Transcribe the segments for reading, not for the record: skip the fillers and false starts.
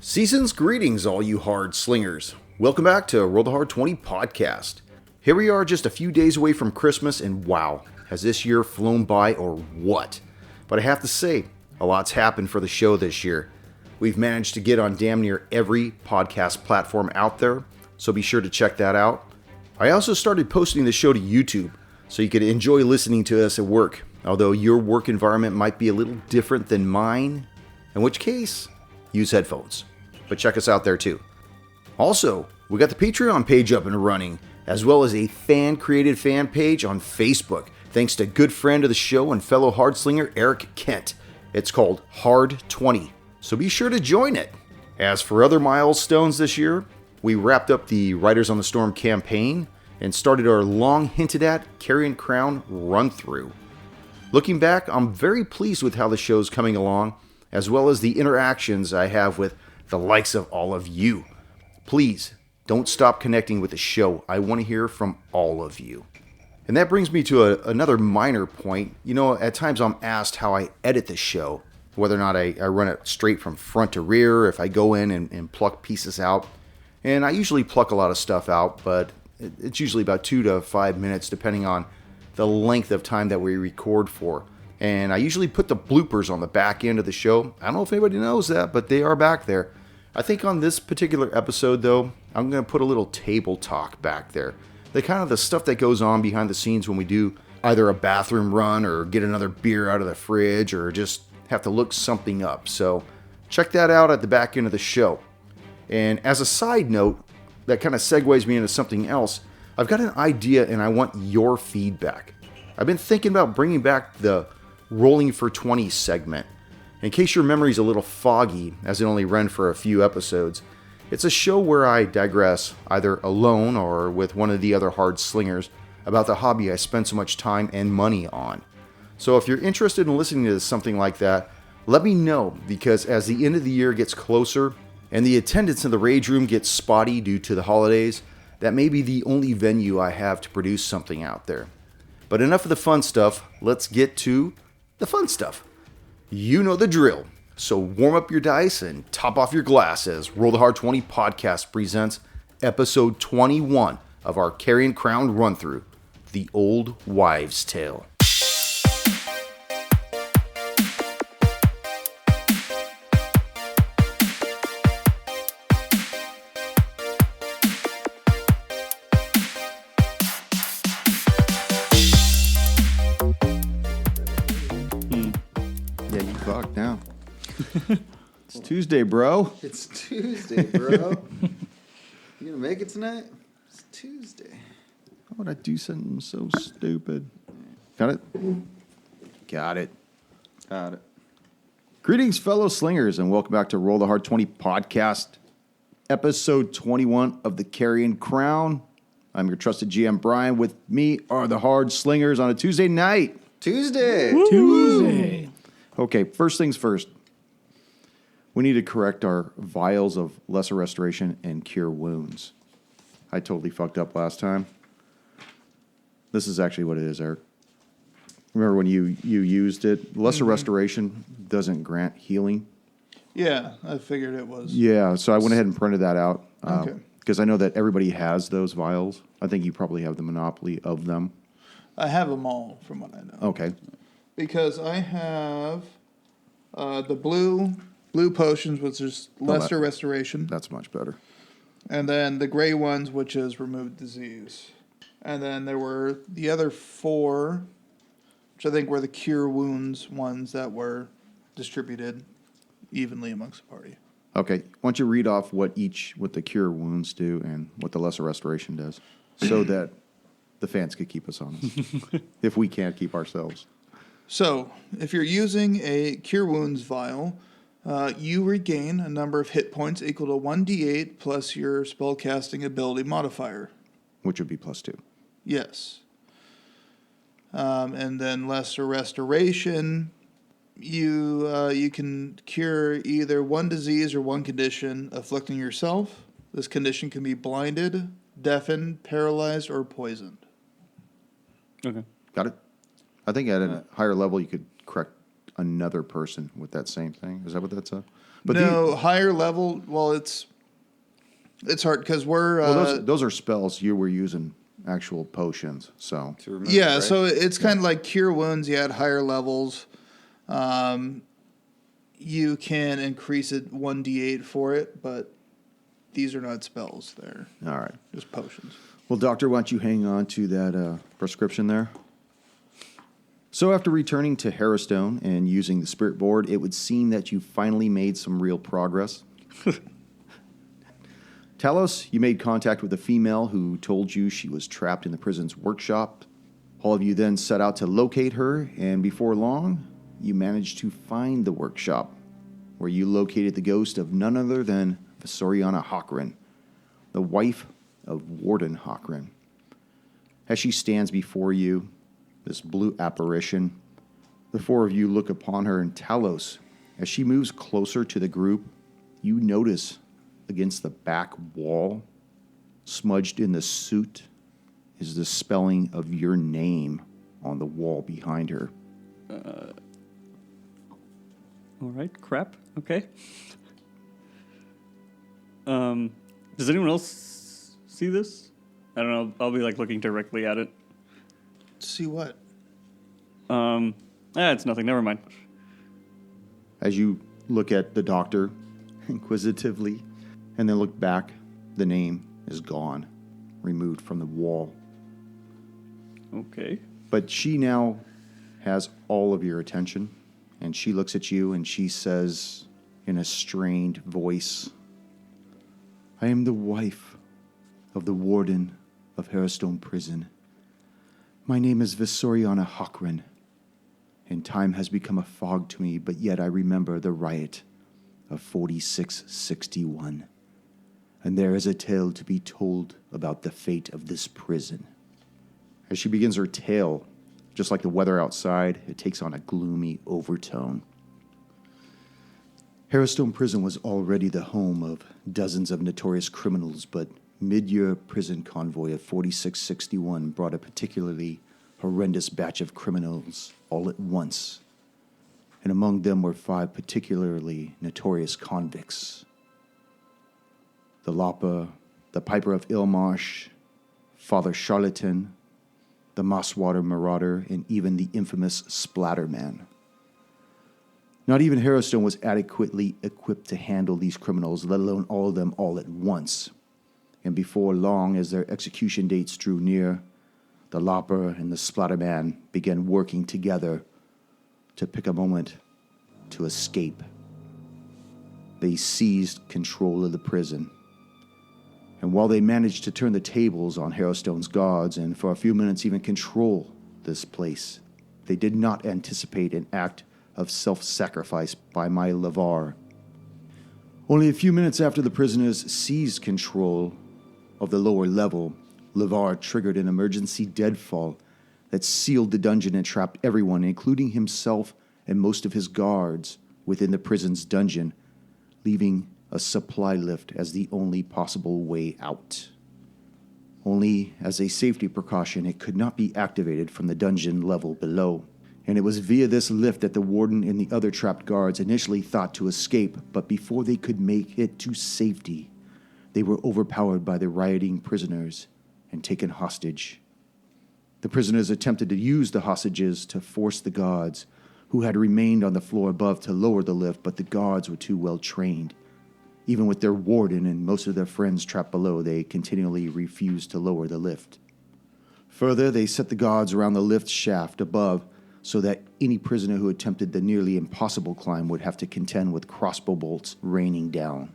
Season's greetings, all you hard slingers. Welcome back to Roll the Hard 20 podcast. Here we are just a few days away from Christmas, and wow, has this year flown by or what? But I have to say, a lot's happened for the show this year. We've managed to get on damn near every podcast platform out there, so be sure to check that out. I also started posting the show to YouTube, so you could enjoy listening to us at work, although your work environment might be a little different than mine, in which case, use headphones. But check us out there too. Also, we got the Patreon page up and running, as well as a fan-created fan page on Facebook, thanks to good friend of the show and fellow Hard Slinger, Eric Kent. It's called Hard 20, so be sure to join it. As for other milestones this year, we wrapped up the Riders on the Storm campaign and started our long hinted at Carrion Crown run-through. Looking back, I'm very pleased with how the show's coming along, as well as the interactions I have with the likes of all of you. Please, don't stop connecting with the show. I want to hear from all of you. And that brings me to another minor point. You know, at times I'm asked how I edit the show, whether or not I run it straight from front to rear, if I go in and pluck pieces out. And I usually pluck a lot of stuff out, but it's usually about 2 to 5 minutes, depending on the length of time that we record for. And I usually put the bloopers on the back end of the show. I don't know if anybody knows that, but they are back there. I think on this particular episode, though, I'm going to put a little table talk back there. The kind of the stuff that goes on behind the scenes when we do either a bathroom run or get another beer out of the fridge or just have to look something up. So check that out at the back end of the show. And as a side note, that kind of segues me into something else. I've got an idea and I want your feedback. I've been thinking about bringing back the Rolling for 20 segment. In case your memory's a little foggy, as it only ran for a few episodes, it's a show where I digress, either alone or with one of the other hard slingers, about the hobby I spend so much time and money on. So if you're interested in listening to something like that, let me know, because as the end of the year gets closer and the attendance in the Rage Room gets spotty due to the holidays, that may be the only venue I have to produce something out there. But enough of the fun stuff, let's get to the fun stuff. You know the drill, so warm up your dice and top off your glass as Roll the Hard 20 podcast presents episode 21 of our Carrion Crown run-through, The Old Wives' Tale. Now. It's Tuesday, bro. It's Tuesday, bro. You gonna make it tonight? It's Tuesday. How would I do something so stupid? Got it? Got it. Got it. Greetings, fellow slingers, and welcome back to Roll the Hard 20 podcast, episode 21 of the Carrion Crown. I'm your trusted GM, Brian. With me are the Hard Slingers on a Tuesday night. Tuesday. Woo! Tuesday. Okay, first things first. We need to correct our vials of lesser restoration and cure wounds. I totally fucked up last time. This is actually what it is, Eric. Remember when you used it? Lesser restoration doesn't grant healing. Yeah, I figured it was. Yeah, so I went ahead and printed that out. Okay. Because I know that everybody has those vials. I think you probably have the monopoly of them. I have them all, from what I know. Okay. Because I have the blue potions, which is lesser restoration. That's much better. And then the gray ones, which is remove disease. And then there were the other 4, which I think were the cure wounds ones that were distributed evenly amongst the party. Okay. Why don't you read off what the cure wounds do and what the lesser restoration does, so that the fans could keep us honest, if we can't keep ourselves. So, if you're using a Cure Wounds vial, you regain a number of hit points equal to 1d8 plus your spellcasting ability modifier. Which would be +2. Yes. And then Lesser Restoration, you can cure either one disease or one condition afflicting yourself. This condition can be blinded, deafened, paralyzed, or poisoned. Okay. Got it? I think at a higher level you could correct another person with that same thing. Is that what that's? But no, higher level, well, it's hard because we're... those are spells. You were using actual potions, so... To remove, yeah, right? so it's kind of like Cure Wounds. You had higher levels. You can increase it 1d8 for it, but these are not spells. They're All right. just potions. Well, Doctor, why don't you hang on to that prescription there? So after returning to Harrowstone and using the spirit board, it would seem that you finally made some real progress. Talos, you made contact with a female who told you she was trapped in the prison's workshop. All of you then set out to locate her, and before long, you managed to find the workshop, where you located the ghost of none other than Visoriana Hockren, the wife of Warden Hockren. As she stands before you, this blue apparition, the four of you look upon her, and Talos, as she moves closer to the group, you notice against the back wall, smudged in the soot, is the spelling of your name on the wall behind her. All right, crap. Okay. Does anyone else see this? I don't know. I'll be like looking directly at it. See what? It's nothing. Never mind. As you look at the doctor inquisitively and then look back, the name is gone, removed from the wall. Okay. But she now has all of your attention, and she looks at you and she says in a strained voice, I am the wife of the warden of Harrowstone Prison. My name is Visoriana Hockren, and time has become a fog to me, but yet I remember the riot of 4661. And there is a tale to be told about the fate of this prison. As she begins her tale, just like the weather outside, it takes on a gloomy overtone. Harrowstone Prison was already the home of dozens of notorious criminals, but mid-year prison convoy of 4661 brought a particularly horrendous batch of criminals all at once. And among them were 5 particularly notorious convicts. The Lapa, the Piper of Ilmarsh, Father Charlatan, the Mosswater Marauder, and even the infamous Splatterman. Not even Harrowstone was adequately equipped to handle these criminals, let alone all of them all at once. And before long, as their execution dates drew near, the Lopper and the Splatterman began working together to pick a moment to escape. They seized control of the prison. And while they managed to turn the tables on Harrowstone's guards and for a few minutes even control this place, they did not anticipate an act of self-sacrifice by my Lavar. Only a few minutes after the prisoners seized control of the lower level, Lavar triggered an emergency deadfall that sealed the dungeon and trapped everyone, including himself and most of his guards, within the prison's dungeon, leaving a supply lift as the only possible way out. Only as a safety precaution, it could not be activated from the dungeon level below. And it was via this lift that the warden and the other trapped guards initially thought to escape, but before they could make it to safety, they were overpowered by the rioting prisoners and taken hostage. The prisoners attempted to use the hostages to force the guards, who had remained on the floor above, to lower the lift, but the guards were too well trained. Even with their warden and most of their friends trapped below, they continually refused to lower the lift. Further, they set the guards around the lift shaft above so that any prisoner who attempted the nearly impossible climb would have to contend with crossbow bolts raining down.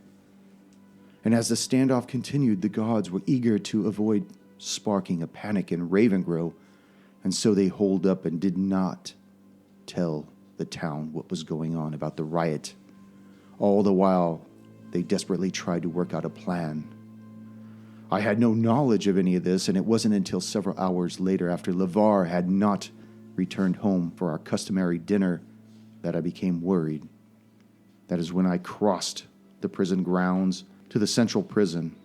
And as the standoff continued, the guards were eager to avoid sparking a panic in Ravengrow, and so they holed up and did not tell the town what was going on about the riot. All the while, they desperately tried to work out a plan. I had no knowledge of any of this, and it wasn't until several hours later, after Lavar had not returned home for our customary dinner, that I became worried. That is when I crossed the prison grounds to the central prison.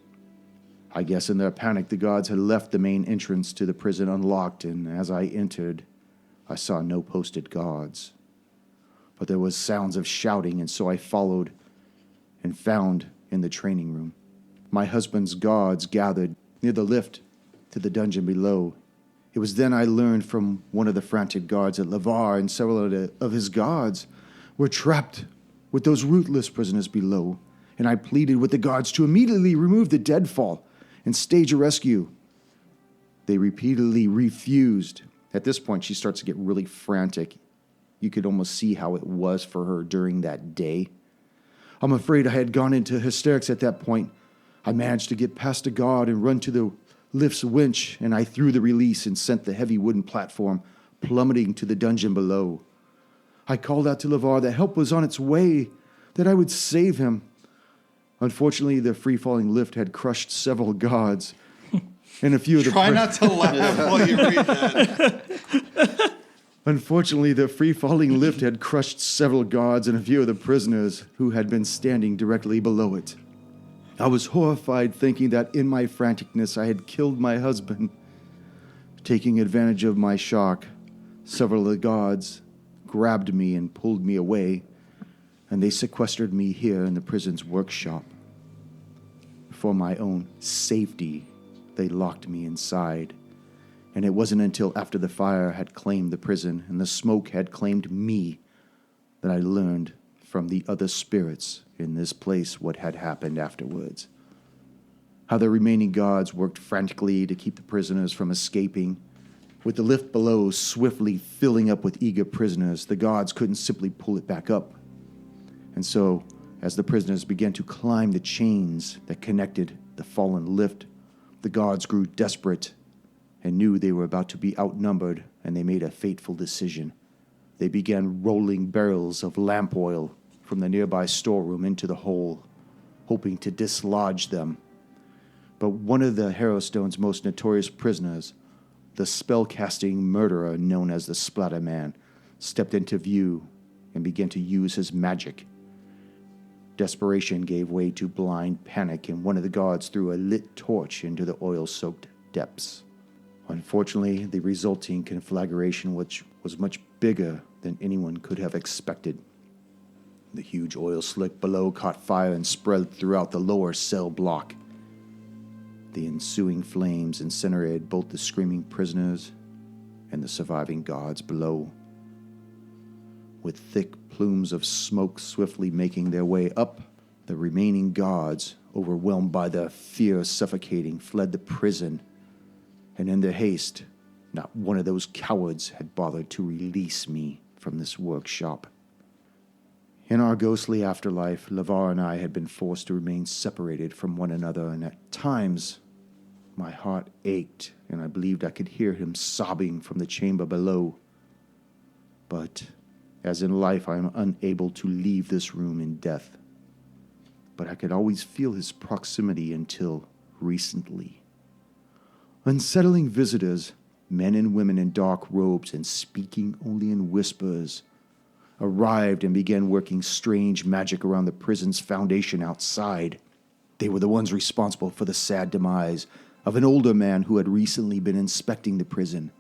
I guess in their panic, the guards had left the main entrance to the prison unlocked, and as I entered, I saw no posted guards. But there was sounds of shouting, and so I followed and found in the training room. My husband's guards gathered near the lift to the dungeon below. It was then I learned from one of the frantic guards that LeVar and several of his guards were trapped with those ruthless prisoners below, and I pleaded with the guards to immediately remove the deadfall and stage a rescue. They repeatedly refused. At this point, she starts to get really frantic. You could almost see how it was for her during that day. I'm afraid I had gone into hysterics at that point. I managed to get past a guard and run to the lift's winch, and I threw the release and sent the heavy wooden platform plummeting to the dungeon below. I called out to LeVar that help was on its way, that I would save him. Unfortunately, the free-falling lift had crushed several guards, and a few of the... Try not to laugh while you read that. Unfortunately, the free-falling lift had crushed several guards and a few of the prisoners who had been standing directly below it. I was horrified, thinking that in my franticness I had killed my husband. Taking advantage of my shock, several of the guards grabbed me and pulled me away, and they sequestered me here in the prison's workshop. For my own safety, they locked me inside. And it wasn't until after the fire had claimed the prison and the smoke had claimed me that I learned from the other spirits in this place what had happened afterwards. How the remaining guards worked frantically to keep the prisoners from escaping. With the lift below swiftly filling up with eager prisoners, the guards couldn't simply pull it back up. And so, as the prisoners began to climb the chains that connected the fallen lift, the guards grew desperate and knew they were about to be outnumbered, and they made a fateful decision. They began rolling barrels of lamp oil from the nearby storeroom into the hole, hoping to dislodge them. But one of the Harrowstone's most notorious prisoners, the spell-casting murderer known as the Splatter Man, stepped into view and began to use his magic. Desperation gave way to blind panic, and one of the guards threw a lit torch into the oil-soaked depths. Unfortunately, the resulting conflagration, which was much bigger than anyone could have expected. The huge oil slick below caught fire and spread throughout the lower cell block. The ensuing flames incinerated both the screaming prisoners and the surviving guards below. With thick plumes of smoke swiftly making their way up, the remaining guards, overwhelmed by the fear suffocating, fled the prison. And in their haste, not one of those cowards had bothered to release me from this workshop. In our ghostly afterlife, LeVar and I had been forced to remain separated from one another, and at times my heart ached, and I believed I could hear him sobbing from the chamber below. But, as in life, I am unable to leave this room in death. But I could always feel his proximity until recently. Unsettling visitors, men and women in dark robes and speaking only in whispers, arrived and began working strange magic around the prison's foundation outside. They were the ones responsible for the sad demise of an older man who had recently been inspecting the prison.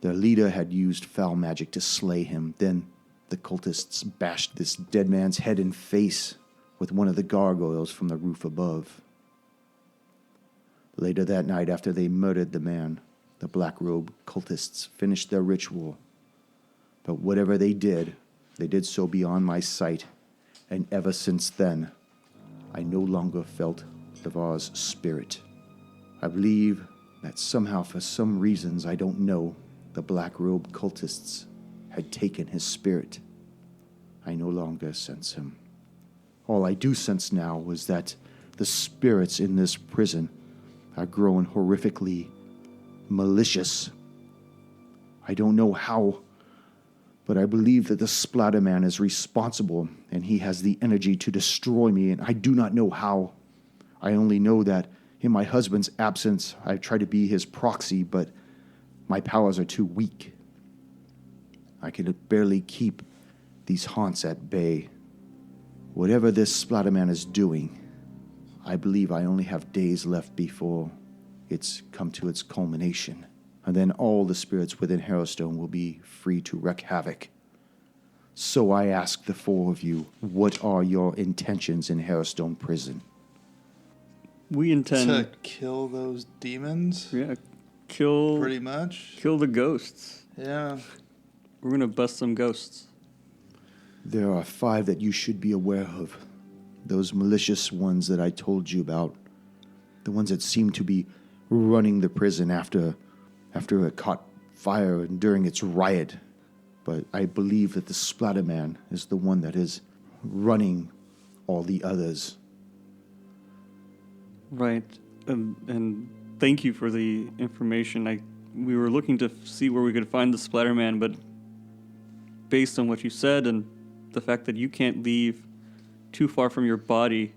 Their leader had used foul magic to slay him. Then the cultists bashed this dead man's head and face with one of the gargoyles from the roof above. Later that night, after they murdered the man, the black-robed cultists finished their ritual. But whatever they did so beyond my sight, and ever since then, I no longer felt LeVar's spirit. I believe that somehow, for some reasons I don't know, the black-robed cultists had taken his spirit. I no longer sense him. All I do sense now is that the spirits in this prison are growing horrifically malicious. I don't know how, but I believe that the Splatter Man is responsible, and he has the energy to destroy me, and I do not know how. I only know that in my husband's absence, I try to be his proxy, but my powers are too weak. I can barely keep these haunts at bay. Whatever this Splatter Man is doing, I believe I only have days left before it's come to its culmination. And then all the spirits within Harrowstone will be free to wreak havoc. So I ask the four of you, what are your intentions in Harrowstone Prison? We intend To kill those demons, kill pretty much. kill the ghosts. Yeah. We're gonna bust some ghosts. There are 5 that you should be aware of. Those malicious ones that I told you about. The ones that seem to be running the prison after it caught fire during its riot. But I believe that the Splatterman is the one that is running all the others. Right. And thank you for the information. We were looking to see where we could find the Splatterman, but based on what you said and the fact that you can't leave too far from your body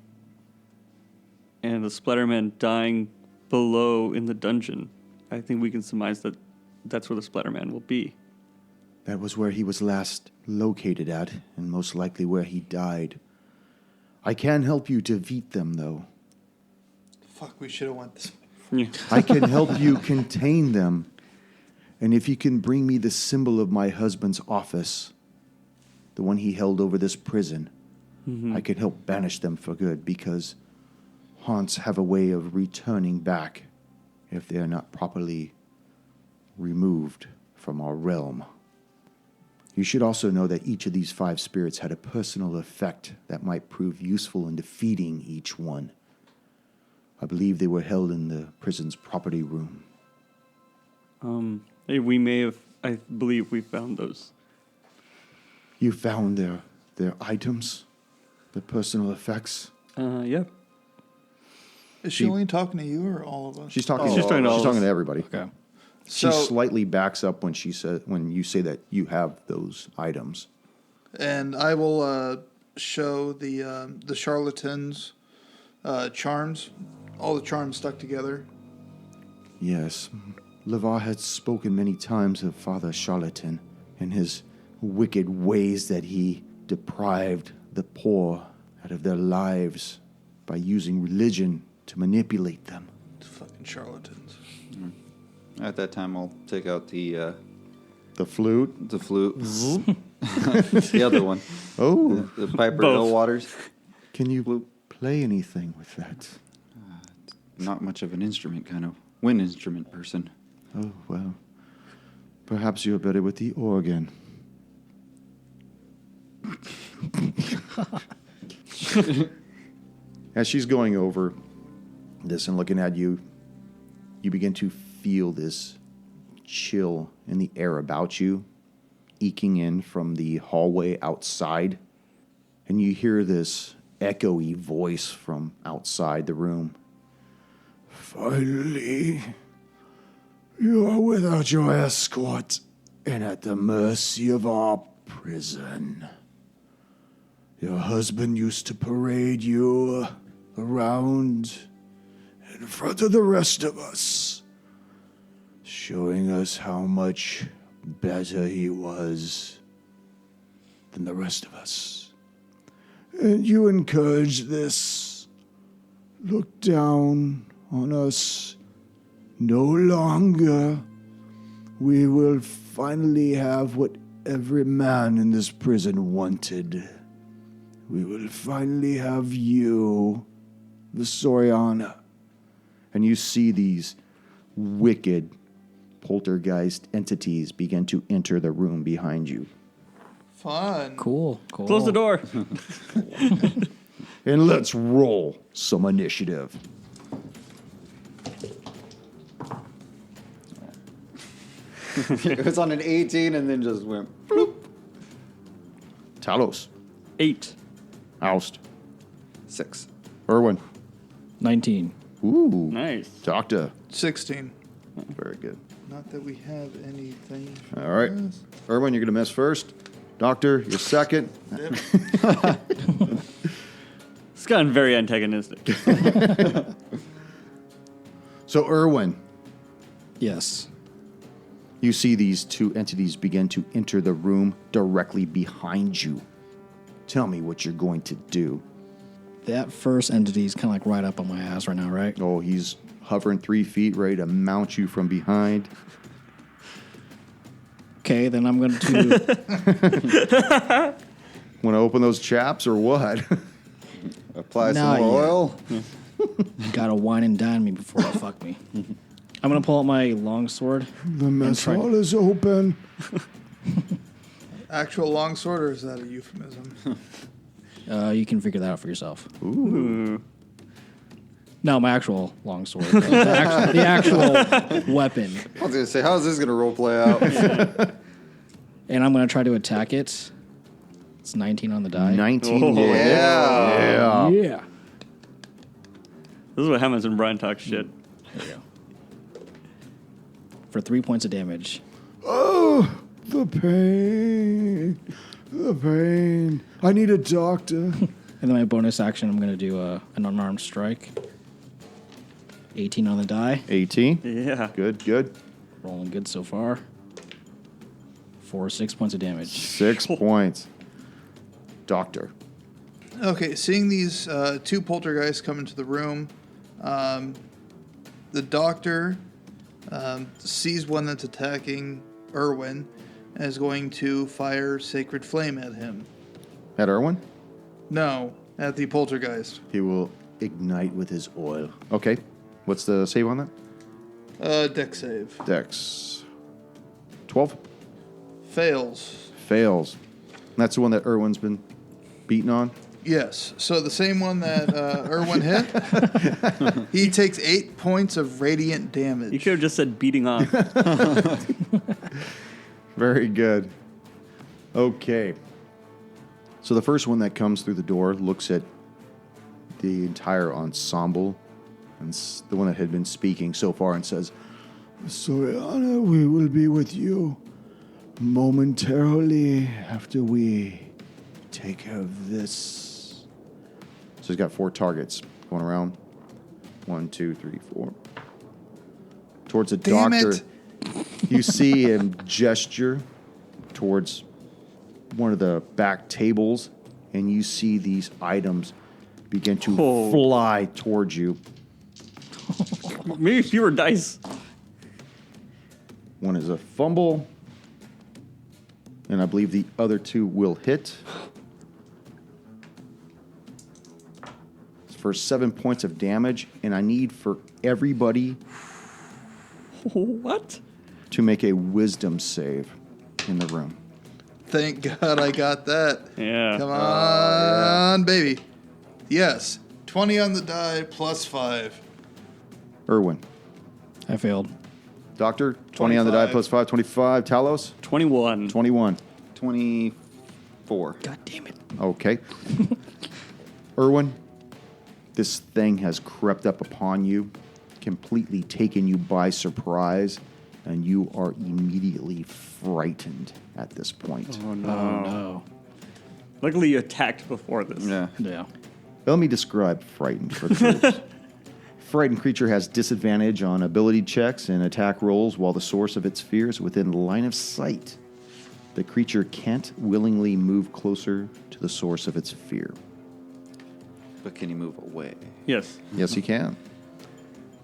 and the Splatterman dying below in the dungeon, I think we can surmise that that's where the Splatterman will be. That was where he was last located at, and most likely where he died. I can help you defeat them, though. Fuck, we should have went this way. Yeah. I can help you contain them. And if you can bring me the symbol of my husband's office, the one he held over this prison, I can help banish them for good, because haunts have a way of returning back if they are not properly removed from our realm. You should also know that each of these 5 spirits had a personal effect that might prove useful in defeating each one. I believe they were held in the prison's property room. Hey, we may have. I believe we found those. You found their items, their personal effects. Yeah. Is she only talking to you or all of us? She's talking. She's talking to all of us. to everybody. Okay. She So- slightly backs up when you say that you have those items. And I will show the charlatans' charms, all the charms stuck together. Yes, Lavar had spoken many times of Father Charlatan and his wicked ways that he deprived the poor out of their lives by using religion to manipulate them. Fucking charlatans. At that time, I'll take out the The flute. the other one, Oh, the Piper Both. Waters. can you play anything with that? Not much of an instrument, kind of wind instrument person. Oh, well. Perhaps you're better with the organ. As she's going over this and looking at you, you begin to feel this chill in the air about you, eking in from the hallway outside. And you hear this echoey voice from outside the room. Finally, you are without your escort and at the mercy of our prison. Your husband used to parade you around in front of the rest of us, showing us how much better he was than the rest of us. And you encouraged this. Look down on us no longer. We will finally have what every man in this prison wanted. We will finally have you, the Soriana. And you see these wicked poltergeist entities begin to enter the room behind you. Fun. Cool. Close the door. And let's roll some initiative. It was on an 18 and then just went bloop. Talos, 8. Oust, 6. Irwin. 19. Ooh, Nice. Doctor. 16. Very good. Not that we have anything. for All right. this. Irwin, you're going to miss first. Doctor, you're second. It's gotten very antagonistic. So, Irwin, Yes. you see these 2 entities begin to enter the room directly behind you. Tell me what you're going to do. That first entity is kind of like right up on my ass right now, right? Oh, he's hovering 3 feet, ready to mount you from behind. Okay, then I'm going to. Want to open those chaps or what? Apply Not some more yet. oil. Gotta wine and dine me before you fuck me. I'm going to pull out my longsword. The mess try- hall is open. Actual longsword, or is that a euphemism? You can figure that out for yourself. Ooh. No, my actual longsword. The actual weapon. I was gonna say, how's this gonna role play out? And I'm going to try to attack it. It's 19 on the die. 19. Oh. Yeah. Yeah. This is what happens when Brian talks shit. There you go. For 3 points of damage. Oh, the pain. The pain. I need a doctor. And then my bonus action, I'm going to do an unarmed strike. 18 on the die. 18. Yeah. Good, good. Rolling good so far. For 6 points of damage. 6 points. Doctor. Okay, seeing these two poltergeists come into the room, the doctor sees one that's attacking Irwin and is going to fire Sacred Flame at him. At Irwin? No, at the poltergeist. He will ignite with his oil. Okay. What's the save on that? Deck save. Dex. 12. Fails. Fails. That's the one that Irwin's been beaten on? Yes, so the same one that Irwin hit, he takes 8 points of radiant damage. You could have just said beating off. Very good. Okay. So the first one that comes through the door looks at the entire ensemble, and the one that had been speaking so far, and says, Soriana, we will be with you momentarily after we take care of this. So he's got 4 targets going around. 1, 2, 3, 4. Towards the Damn doctor. it. You see him gesture towards one of the back tables, and you see these items begin to Oh. fly towards you. Maybe fewer dice. One is a fumble, and I believe the other 2 will hit. For 7 points of damage, and I need for everybody What? to make a wisdom save in the room. Thank God I got that. Yeah. Come on, baby. Yes, 20 on the die plus 5. Irwin. I failed. Doctor, 20 on the die 25. plus 5, 25. Talos, 21. 21. 24. God damn it. Okay. Irwin, this thing has crept up upon you, completely taken you by surprise, and you are immediately frightened at this point. Oh, no. Oh, no. Luckily, you attacked before this. Yeah. Yeah. Let me describe frightened for the troops. Frightened creature has disadvantage on ability checks and attack rolls while the source of its fear is within line of sight. The creature can't willingly move closer to the source of its fear. But can you move away? Yes. Yes, he can.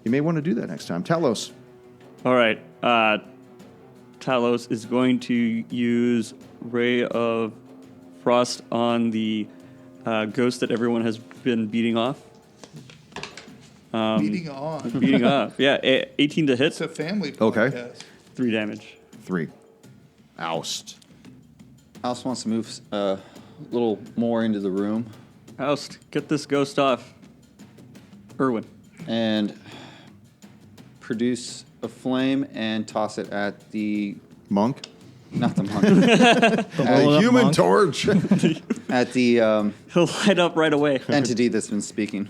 You may want to do that next time. Talos. All right. Talos is going to use Ray of Frost on the ghost that everyone has been beating off. Beating on. Beating off. Yeah, 18 to hit, It's a family Okay. podcast. 3 damage. 3. Oust. House wants to move a little more into the room Oust, get this ghost off. Irwin. and produce a flame and toss it at the Monk. not the monk Roll it up, Human monk. Torch. at the He'll light up right away. entity that's been speaking.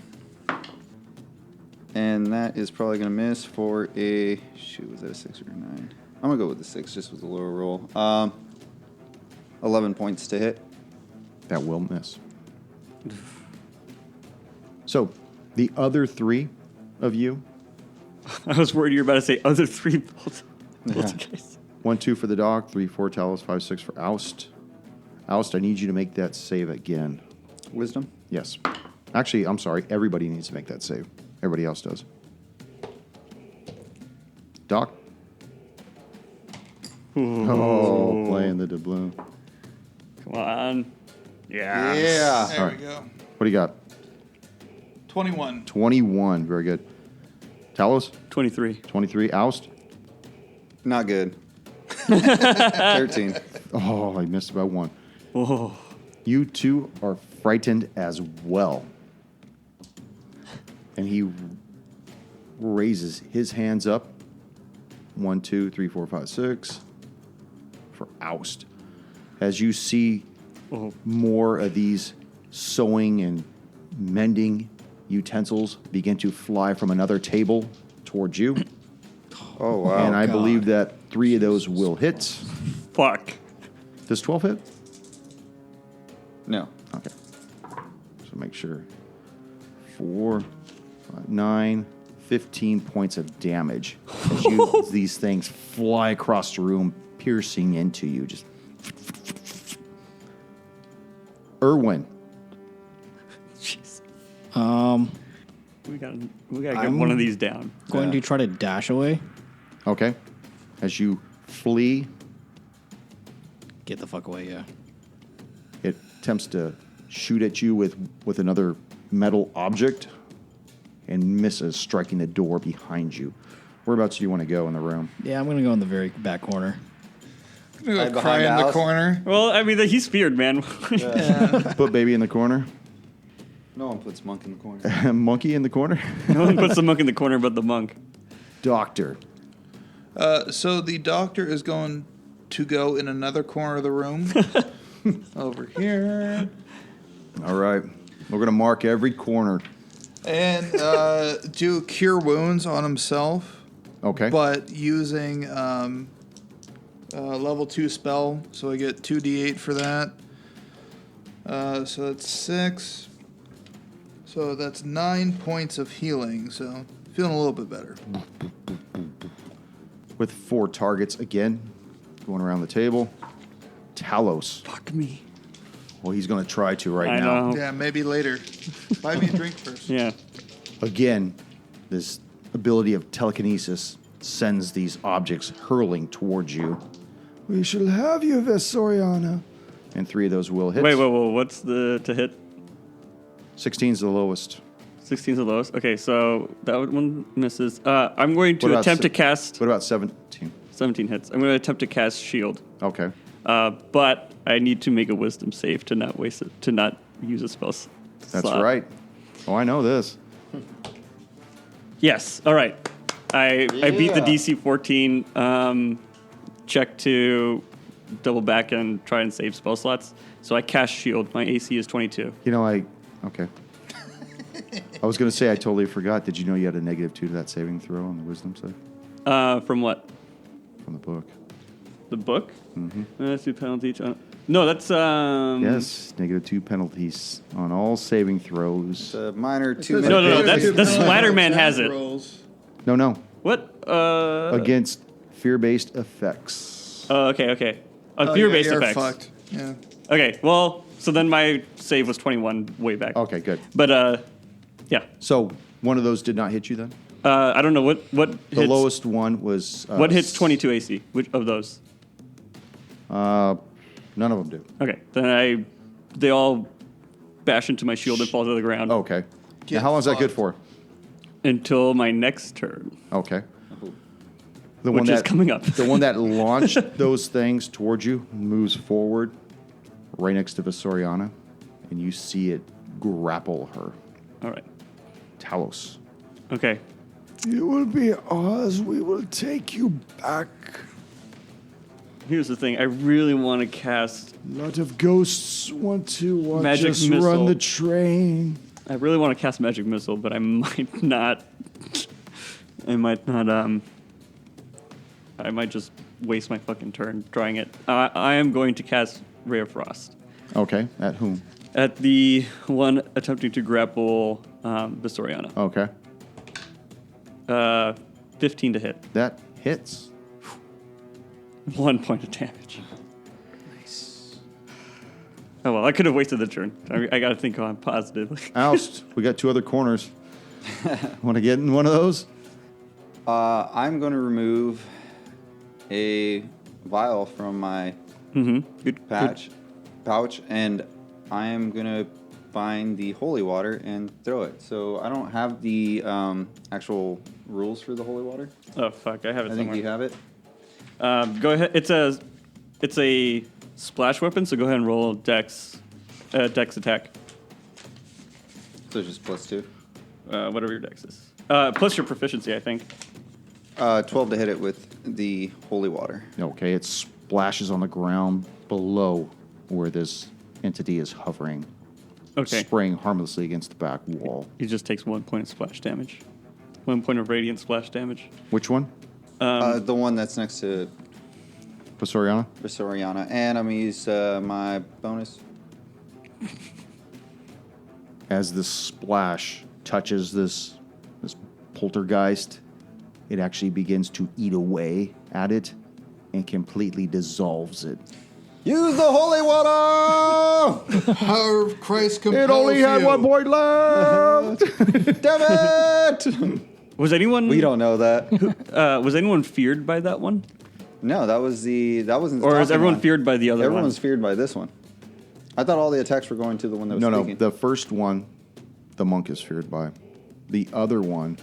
And that is probably going to miss for a... Shoot, was that a 6 or a 9? I'm going to go with the 6, just with the lower roll. 11 points to hit. That will miss. So, the other 3 of you, I was worried you were about to say other 3 Yeah. poltergeists. 1, 2 for the dog, 3, 4 Talos, 5, 6 for Oust. Oust, I need you to make that save again. Wisdom. Yes. Actually, I'm sorry. Everybody needs to make that save. Everybody else does. Doc? Oh, playing the doubloon. Come on. Yeah. Yeah. There we go. What do you got? 21. 21. Very good. Talos? 23. 23. Oust? Not good. 13. Oh, I missed about one. Oh. You two are frightened as well. And he raises his hands up. 1, 2, 3, 4, 5, 6. For Oust. As you see more of these sewing and mending utensils begin to fly from another table towards you. Oh, wow. And I believe that 3 of those will hit. Fuck. Does 12 hit? No. Okay. So make sure. 4, 5, 9, 15 points of damage as these things fly across the room, piercing into you. Just. Irwin. Jeez. Um, We gotta get one of these down. going to try to dash away. Okay. As you flee, Get the fuck away, yeah. it attempts to shoot at you with another metal object and misses, striking the door behind you. Whereabouts do you want to go in the room? Yeah, I'm going to go in the very back corner. I'm gonna Hide go cry behind in the Alice. corner. Well, I mean, he's feared, man. Put baby in the corner. No one puts monk in the corner. Monkey in the corner. No one puts the monk in the corner but the monk. Doctor. So the doctor is going to go in another corner of the room. Over here. All right. We're going to mark every corner. And do cure wounds on himself. Okay. But using level 2 spell. So I get 2d8 for that. So that's 6. So that's 9 points of healing. So feeling a little bit better. With 4 targets again, going around the table. Talos. Fuck me. Well, he's going to try to right I now. know. Yeah, maybe later. Buy me a drink first. Yeah. Again, this ability of telekinesis sends these objects hurling towards you. We shall have you, Vesoriana. And 3 of those will hit. Wait, what's the to hit? 16 is the lowest. 16 is the lowest. Okay, so that one misses. I'm going What to about attempt to se- cast What about 17? 17 hits. I'm going to attempt to cast shield. Okay. But I need to make a wisdom save to not waste it, to not use a spell That's slot. right. Oh, I know this. Yes. All right. I beat the Yeah. DC 14 check to double back and try and save spell slots. So I cast shield. My AC is 22. You know, okay. I was going to say, I totally forgot. Did you know you had a -2 to that saving throw on the wisdom save? From what? From the book. The book? Mm-hmm. That's 2 penalties. No, that's Yes, -2 penalties on all saving throws. It's a minor 2 says- minute. No, There's that's two the Splatter Man attack has it. rolls. No. What? Against fear-based effects. Oh, okay. On Oh, fear-based yeah, you're effects. fucked. Yeah. Okay, well, so then my save was 21 way back. Okay, good. But, yeah. So one of those did not hit you then? I don't know what The hits. lowest one was... What hits 22 AC? Which of those? None of them do. Okay, then they all bash into my shield and fall to the ground Okay. Get Now, how long is that good fucked. for? until my next turn, Okay. The which is coming up. The one that launched those things towards you moves forward right next to Vesoriana, and you see it grapple her. All right. Talos. Okay. You will be ours. We will take you back. Here's the thing. I really want to cast. A lot of ghosts want to watch Magic us missile. run the train. I really want to cast Magic Missile, but I might not. I might not. I might just waste my fucking turn trying it. I am going to cast Ray of Frost Okay. At whom? at the one attempting to grapple Vistoriana. Okay. 15 to hit. That hits. 1 point of damage. Nice. Oh well, I could have wasted the turn. I got to think on positively. Oust. We got 2 other corners. Want to get in one of those? I'm going to remove a vial from my Good. pouch, and I am gonna find the holy water and throw it. So I don't have the actual rules for the holy water. Oh fuck! I have it I think somewhere. you have it. Go ahead. It's a splash weapon. So go ahead and roll dex attack. So it's just +2. Whatever your dex is. Plus your proficiency, I think. 12 to hit it with the holy water. Okay, it splashes on the ground below where this entity is hovering, Okay. spraying harmlessly against the back wall. He just takes 1 point of splash damage. 1 point of radiant splash damage. Which one? The one that's next to Pasoriana? Soriana. And I'm going to use my bonus. As this splash touches this poltergeist, it actually begins to eat away at it and completely dissolves it. Use the holy water! Power of Christ compels It only had you. 1 point left! Damn it! Was anyone? We don't know that. Was anyone feared by that one, No, that wasn't the or is talking everyone one. feared by the other Everyone's one? feared by this one. I thought all the attacks were going to the one that was No, speaking. the first one, the monk is feared by. The other one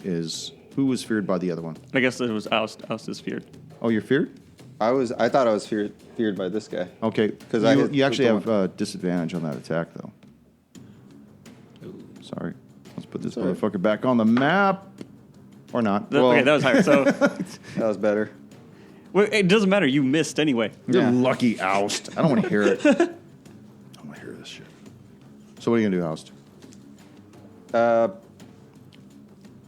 is... Who was feared by the other one? I guess it was Oust. Oust is feared. Oh, you're feared? I thought I was feared by this guy. Okay, 'Cause I hit you actually the have disadvantage on that attack, though. Sorry. Let's put this all right. motherfucker back on the map. Or not. Okay, that was higher. So That was better. well, it doesn't matter. You missed anyway. You're Yeah. lucky, Oust. I don't want to hear it. I don't want to hear this shit. So what are you going to do, Oust?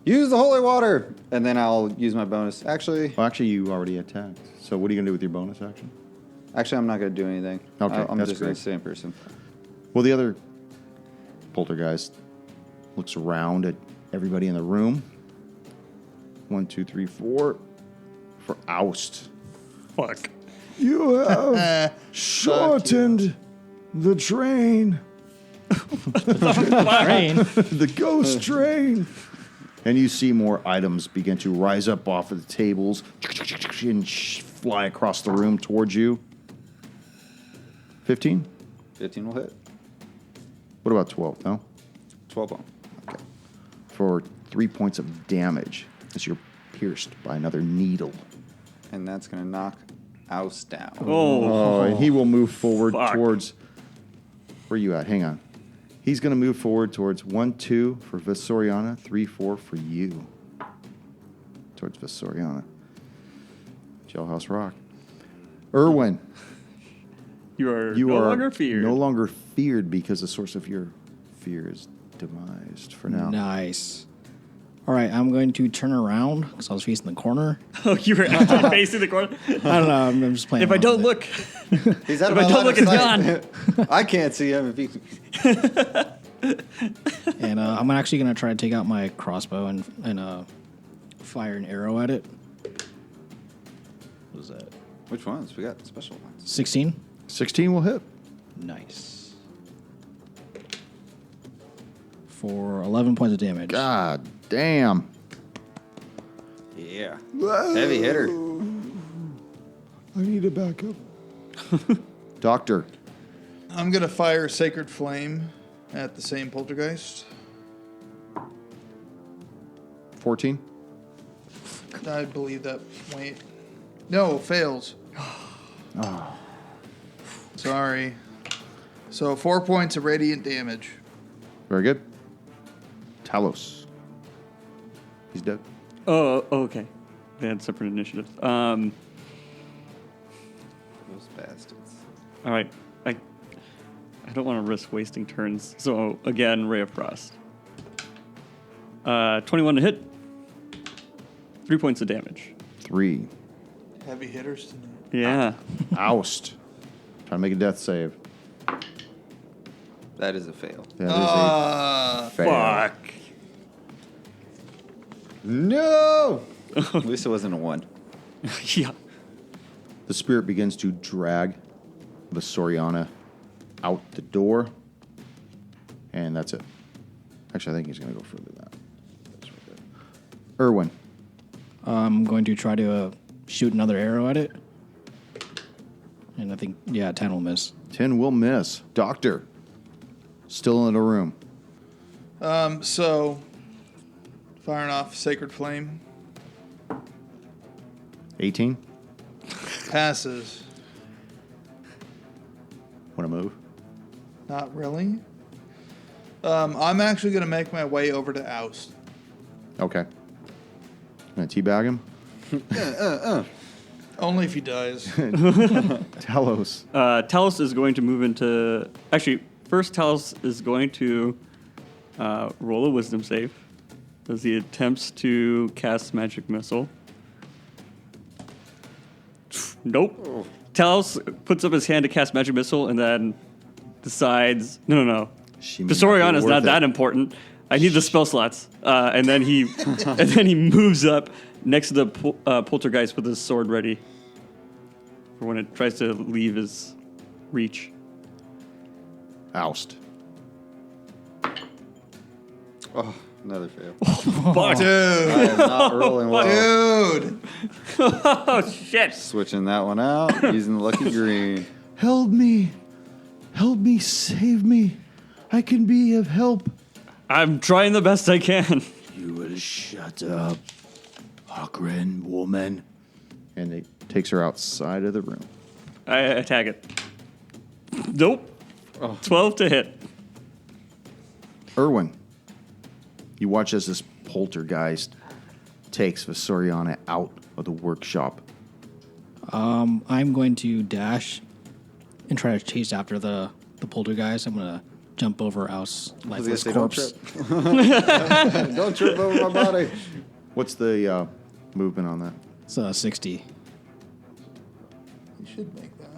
Use the holy water, and then I'll use my bonus. Actually, Well, actually, you already attacked. So what are you going to do with your bonus action? I'm not going to do anything. Okay, I'm that's just going great. to stay in person. Well, the other poltergeist looks around at everybody in the room. 1, 2, 3, 4. For Oust. Fuck. You have shortened the train. Rain. The ghost train. And you see more items begin to rise up off of the tables and fly across the room towards you. 15? 15 will hit. What about 12? No? 12 on. For 3 points of damage as you're pierced by another needle. And that's going to knock Oust down. Oh. And he will move forward Fuck. towards... Where are you at? Hang on. He's going to move forward towards 1, 2 for Visoriana, 3, 4 for you. Towards Visoriana. Jailhouse Rock. Irwin, You are you no are longer feared. no longer feared because the source of your fear is demised for now. Nice. All right, I'm going to turn around because I was facing the corner. Oh, you were actually facing the corner. I don't know. I'm just playing. If I around don't with look, He's out if of I my don't line look, of it's sight. I can't see him if he. it. And I'm actually going to try to take out my crossbow and fire an arrow at it. What is that? Which ones? We got special ones. 16. 16 will hit. Nice. For 11 points of damage. God damn. Yeah. Heavy hitter. I need a backup. Doctor. I'm going to fire Sacred Flame at the same poltergeist. 14. I believe that. Wait. No, fails. Sorry. So 4 points of radiant damage. Very good. Talos. He's dead. oh, okay. They had separate initiatives. Those bastards. All right. I don't want to risk wasting turns. So again, Ray of Frost. 21 to hit. 3 points of damage. 3. Heavy hitters tonight. Yeah. Oust. Trying to make a death save. That is a fail. That is a fail. Fuck. No! At least it wasn't a 1. Yeah. The spirit begins to drag the Soriana out the door. And that's it. Actually, I think he's going to go further than that. That's right there. Irwin. I'm going to try to shoot another arrow at it. And I think, 10 will miss. 10 will miss. Doctor, still in the room. So, firing off Sacred Flame. 18. Passes. Want to move? Not really. I'm actually going to make my way over to Oust. Okay. Gonna teabag him? Only if he dies. Talos. Talos is going to move into... Actually, first Talos is going to roll a wisdom save as he attempts to cast Magic Missile. Nope. Talos puts up his hand to cast Magic Missile and then decides, no. She may Visorion be is worth not it. that important. I need the spell slots. And then he moves up next to the poltergeist with his sword ready for when it tries to leave his reach. Oust. Oh, another fail. Fuck. Dude. I am not rolling well. Dude. Oh, shit. Switching that one out, using the lucky green. Help me. Help me. Save me. I can be of help. I'm trying the best I can. You will shut up, Hawkren woman. And it takes her outside of the room. I attack it. Nope. 12 to hit. Erwin, you watch as this poltergeist takes Visoriana out of the workshop. I'm going to dash and try to chase after the poltergeist. I'm going to jump over Oust's I was gonna lifeless say, corpse. don't trip over my body. What's the movement on that? It's 60. You should make that.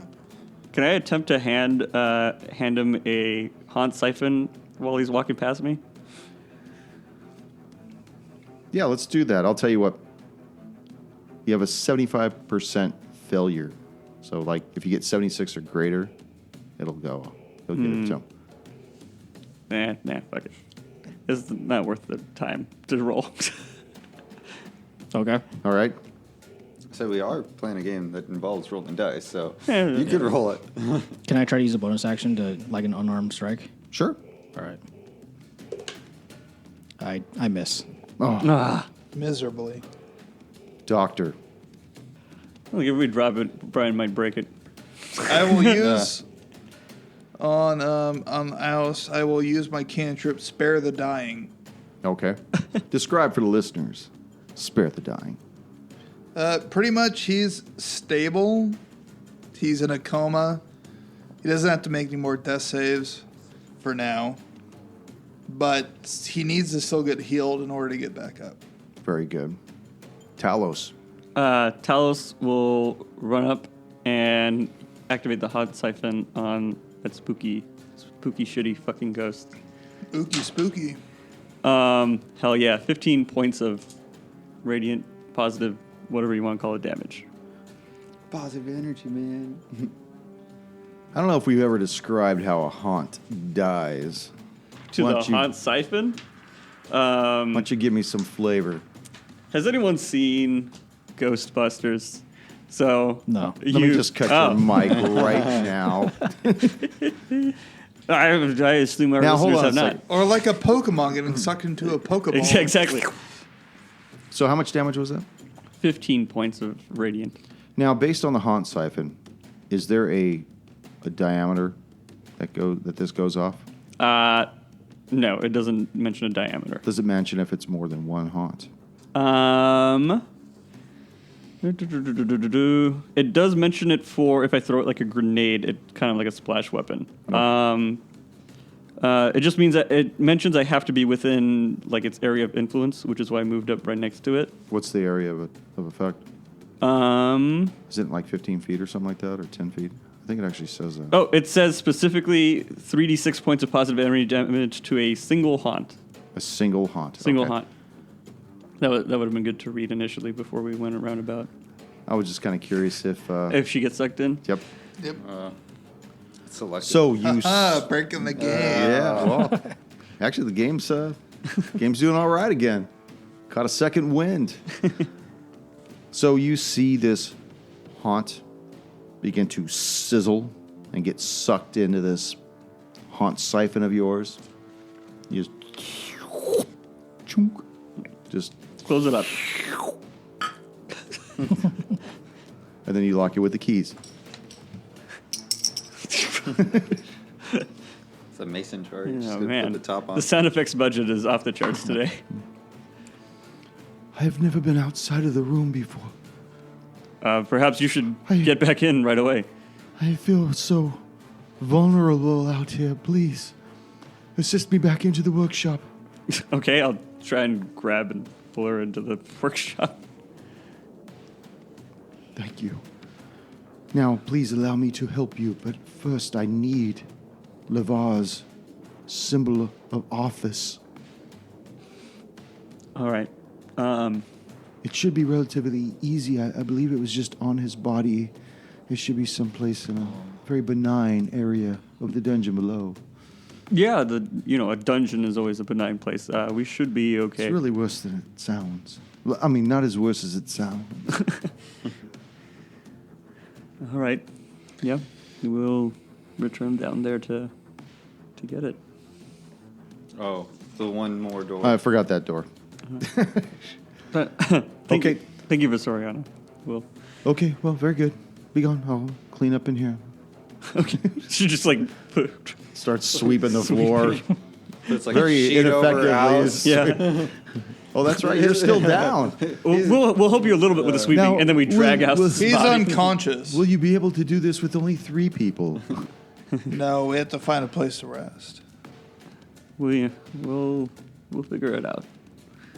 Can I attempt to hand him a haunt siphon while he's walking past me? Yeah, let's do that. I'll tell you what. You have a 75% failure. So, like, if you get 76 or greater, it'll go. You'll get it. So, Nah, fuck it. It's not worth the time to roll. Okay. all right. So we are playing a game that involves rolling dice, so Yeah, you could roll it. Can I try to use a bonus action to, like, an unarmed strike? Sure. All right. I miss. Miserably. Doctor. Like if we drop it, Brian might break it. I will use on Oust. I will use my cantrip Spare the Dying. Okay. Describe for the listeners. Spare the dying. Pretty much, he's stable. He's in a coma. He doesn't have to make any more death saves for now, but he needs to still get healed in order to get back up. Very good. Talos. Talos will run up and activate the hot siphon on that spooky, shitty fucking ghost. Ookie spooky. Hell yeah, 15 points of radiant, positive, whatever you want to call it, damage. Positive energy, man. I don't know if we've ever described how a haunt dies. To Why the don't you- hot siphon. Why don't you give me some flavor? Has anyone seen Ghostbusters? So No. Let me just cut your mic right now. I assume our Now, hold listeners on have a not. second. Or like a Pokemon getting sucked into a Pokeball. Exactly. So how much damage was that? 15 points of radiant. Now, based on the haunt siphon, is there a diameter that this goes off? No, it doesn't mention a diameter. Does it mention if it's more than one haunt? It does mention it for if I throw it like a grenade, it kind of like a splash weapon. It just means that it mentions I have to be within like its area of influence, which is why I moved up right next to it. What's the area of effect? Is it like 15 feet or something like that, or 10 feet? I think it actually says that. Oh, it says specifically 3d6 points of positive energy damage to a single haunt. A single haunt. Single Okay. haunt. That would have been good to read initially before we went around about. I was just kind of curious If she gets sucked in. Yep. Yep. Selected. So you. Breaking the game. Yeah. Well, actually, the game's doing all right again. Caught a second wind. So you see this haunt begin to sizzle and get sucked into this haunt siphon of yours. You just Close it up. and then you lock it with the keys. It's a mason charge. Oh, Just man. put the top on. The sound effects budget is off the charts today. I have never been outside of the room before. Perhaps you should get back in right away. I feel so vulnerable out here. Please, assist me back into the workshop. Okay, I'll try and grab and pull her into the workshop. Thank you. Now, please allow me to help you, but first I need Lavar's symbol of office. All right. It should be relatively easy. I believe it was just on his body. It should be someplace in a very benign area of the dungeon below. Yeah, a dungeon is always a benign place. We should be okay. It's really worse than it sounds. Well, I mean, not as worse as it sounds. All right. Yeah, we'll return down there to get it. Oh, the one more door. I forgot that door. Thank Okay. you, thank you, Visoriana. Well, Okay, well, very good. Be gone. I'll clean up in here. okay. She just like put. Starts sweeping the floor. It's like Very a sheet over ineffectively. house. Yeah. Oh, that's right. You're still down. We'll help you a little bit with the sweeping, Now, and then we drag will- out. will- his He's body. unconscious. Will you be able to do this with only 3 people? No, we have to find a place to rest. We'll figure it out.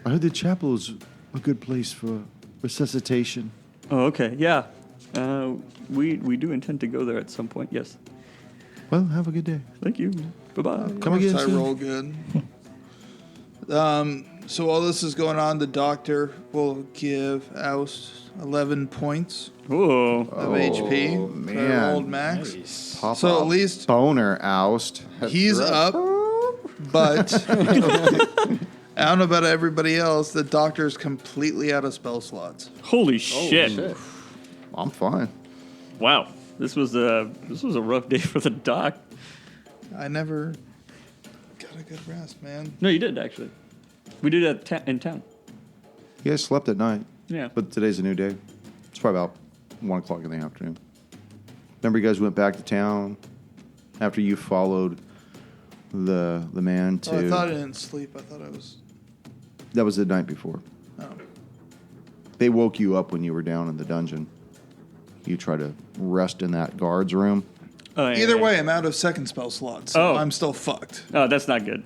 I heard the chapel is a good place for resuscitation. Oh, okay. Yeah. We do intend to go there at some point. Yes. Well, have a good day. Thank you. Bye bye. Of Come course again I soon. roll good. So while this is going on, the doctor will give Oust 11 points Whoa. of HP. So I man. rolled max. Pop So up. at least Boner oust. he's up, but I don't know about everybody else. The doctor's completely out of spell slots. Holy shit. Shit. I'm fine. Wow. This was a rough day for the doc. I never got a good rest, man. No, you did actually. We did it in town. You guys slept at night, Yeah. but today's a new day. It's probably about 1 o'clock in the afternoon. Remember, you guys went back to town after you followed the man to. Oh, I thought I didn't sleep. I thought I was. That was the night before. Oh. They woke you up when you were down in the dungeon. You try to rest in that guard's room. Oh, yeah, Either yeah. way, I'm out of second spell slot, so Oh. I'm still fucked. Oh, that's not good.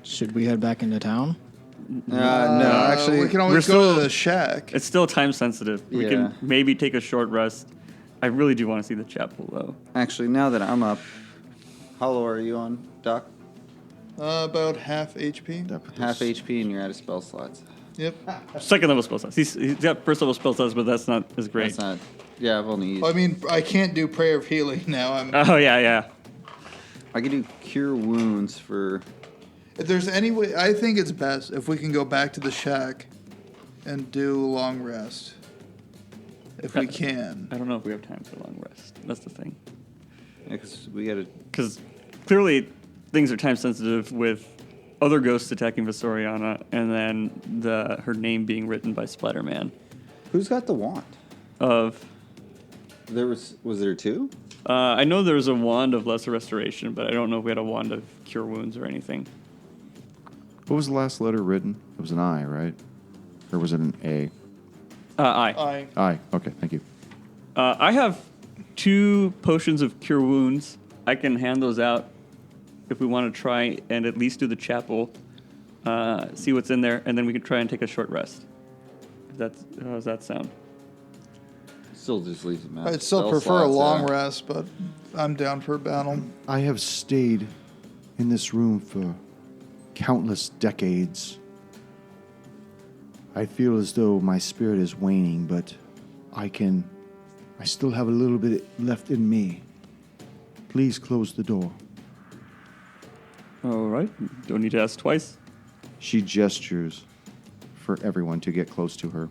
Should we head back into town? No, actually, we can always we're go still- to the shack. It's still time sensitive. We Yeah. can maybe take a short rest. I really do want to see the chapel though. actually, now that I'm up, how low are you on, Doc? About half HP. Half HP and you're out of spell slots. Yep. Second level spell slots. He's got first level spell slots, but that's not as great. That's not. Yeah, I've only used. I mean, I can't do prayer of healing now. Oh yeah. I could do cure wounds for. If there's any way, I think it's best if we can go back to the shack and do a long rest. If we can. I don't know if we have time for a long rest. That's the thing. Because we gotta. Because clearly things are time sensitive with other ghosts attacking Visoriana, and then her name being written by Splatterman. Who's got the wand? Of Was there 2? I know there's a wand of lesser restoration, but I don't know if we had a wand of cure wounds or anything. What was the last letter written? It was an I, right? Or was it an A? I I. Okay, thank you. I have 2 potions of cure wounds. I can hand those out if we want to try and at least do the chapel, see what's in there, and then we can try and take a short rest. How does that sound? Still just leaves them out. I'd still Spell prefer a slots, long yeah. rest, but I'm down for a battle. I have stayed in this room for countless decades. I feel as though my spirit is waning, but I still have a little bit left in me. Please close the door. All right. Don't need to ask twice. She gestures for everyone to get close to her.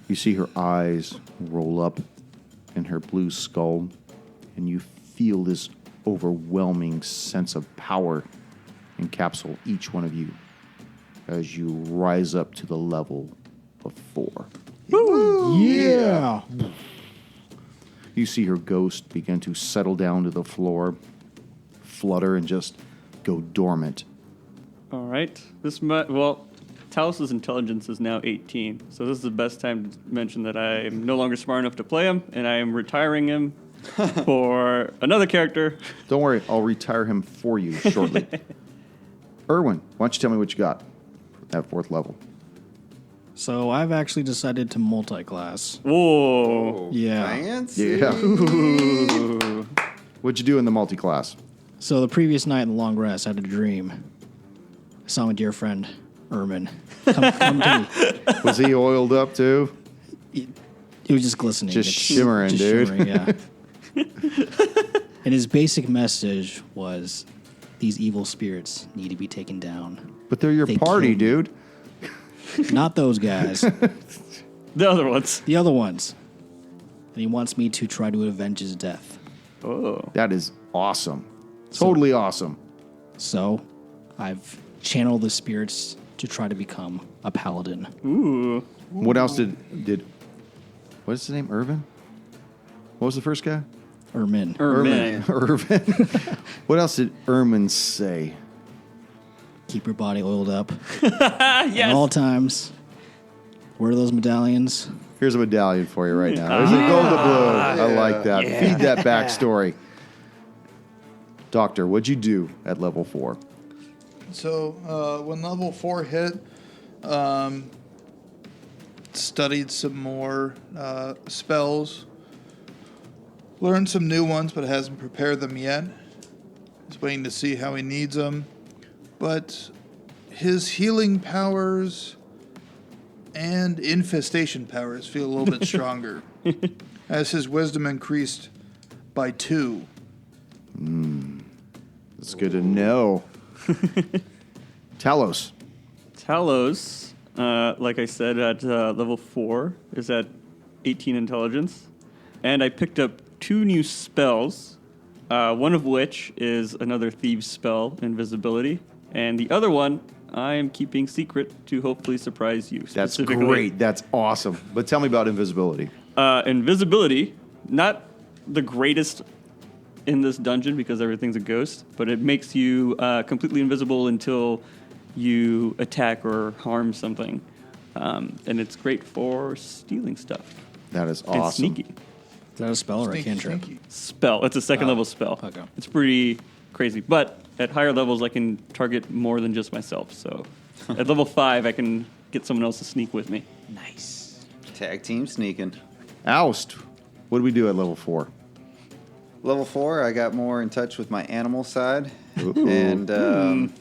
You see her eyes roll up in her blue skull, and you feel this overwhelming sense of power encapsulate each one of you as you rise up to the level of 4. Yeah. You see her ghost begin to settle down to the floor, flutter, and just go dormant. All right. Talos' intelligence is now 18, so this is the best time to mention that I am no longer smart enough to play him, and I am retiring him for another character. Don't worry, I'll retire him for you shortly. Erwin, why don't you tell me what you got at 4th level? So I've actually decided to multi-class. Whoa. Yeah. Fancy. Yeah. What'd you do in the multi-class? So the previous night in the long rest, I had a dream. I saw my dear friend, Ermin, come to me. Was he oiled up too? It was just glistening. Just shimmering, dude. Shimmering, yeah. And his basic message was, these evil spirits need to be taken down. But they're your They party, killed dude. Not those guys. The other ones. The other ones. And he wants me to try to avenge his death. Oh. That is awesome. Totally awesome. So I've channeled the spirits to try to become a paladin. Ooh. What else did what's his name? Irvin? What was the first guy? Ermin. Ermin. Irvin. What else did Ermin say? Keep your body oiled up Yes. at all times. Wear those medallions. Here's a medallion for you right now. There's a gold doubloon. I like that. Yeah. Feed that backstory. Doctor, what'd you do at level 4? So when level 4 hit, studied some more spells, learned some new ones, but hasn't prepared them yet. He's waiting to see how he needs them. But his healing powers and infestation powers feel a little bit stronger as his wisdom increased by 2. That's good to know. Talos. Talos, like I said, at level 4, is at 18 intelligence. And I picked up 2 new spells, one of which is another thieves spell, invisibility. And the other one I am keeping secret to hopefully surprise you. That's specifically. great. That's awesome. But tell me about invisibility. Invisibility, not the greatest in this dungeon because everything's a ghost, but it makes you completely invisible until you attack or harm something. And it's great for stealing stuff. That is And awesome. sneaky. Is that a spell or a cantrip? Spell. It's a second level spell. Okay. It's pretty crazy. But at higher levels, I can target more than just myself. So at level 5, I can get someone else to sneak with me. Nice. Tag team sneaking. Oust. What do we do at level 4? Level 4, I got more in touch with my animal side. Ooh. And Can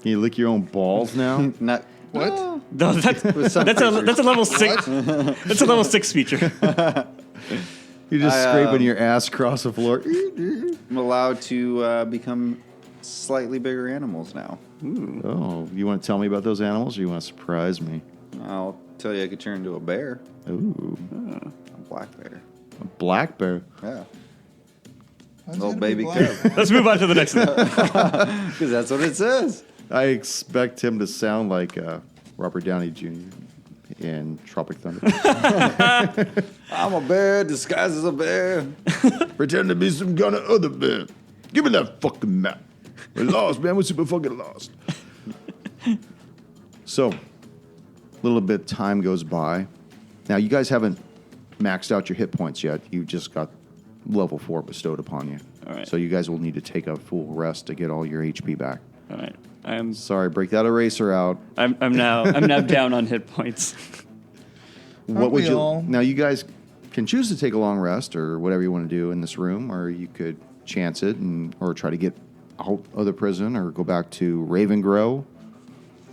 you lick your own balls now? not What? No, No, that's some a level 6. That's a level 6 feature. You're just I, scraping your ass across the floor. I'm allowed to become slightly bigger animals now. Oh, you want to tell me about those animals, or you want to surprise me? I'll tell you, I could turn into a bear, Ooh, a black bear. a black bear. Yeah, Why's little it gotta be baby black? cub. Let's move on to the next one. Because that's what it says. I expect him to sound like Robert Downey Jr. in Tropic Thunder. I'm a bear disguised as a bear. Pretend to be some kind of other bear. Give me that fucking map. We're lost, man. We're super fucking lost. So, a little bit of time goes by. Now, you guys haven't maxed out your hit points yet. You just got level 4 bestowed upon you. All right. So you guys will need to take a full rest to get all your HP back. All right. I'm Sorry, break that eraser out. now down on hit points. What would we you? all? Now you guys can choose to take a long rest or whatever you want to do in this room, or you could chance it or try to get out of the prison or go back to Ravengrow.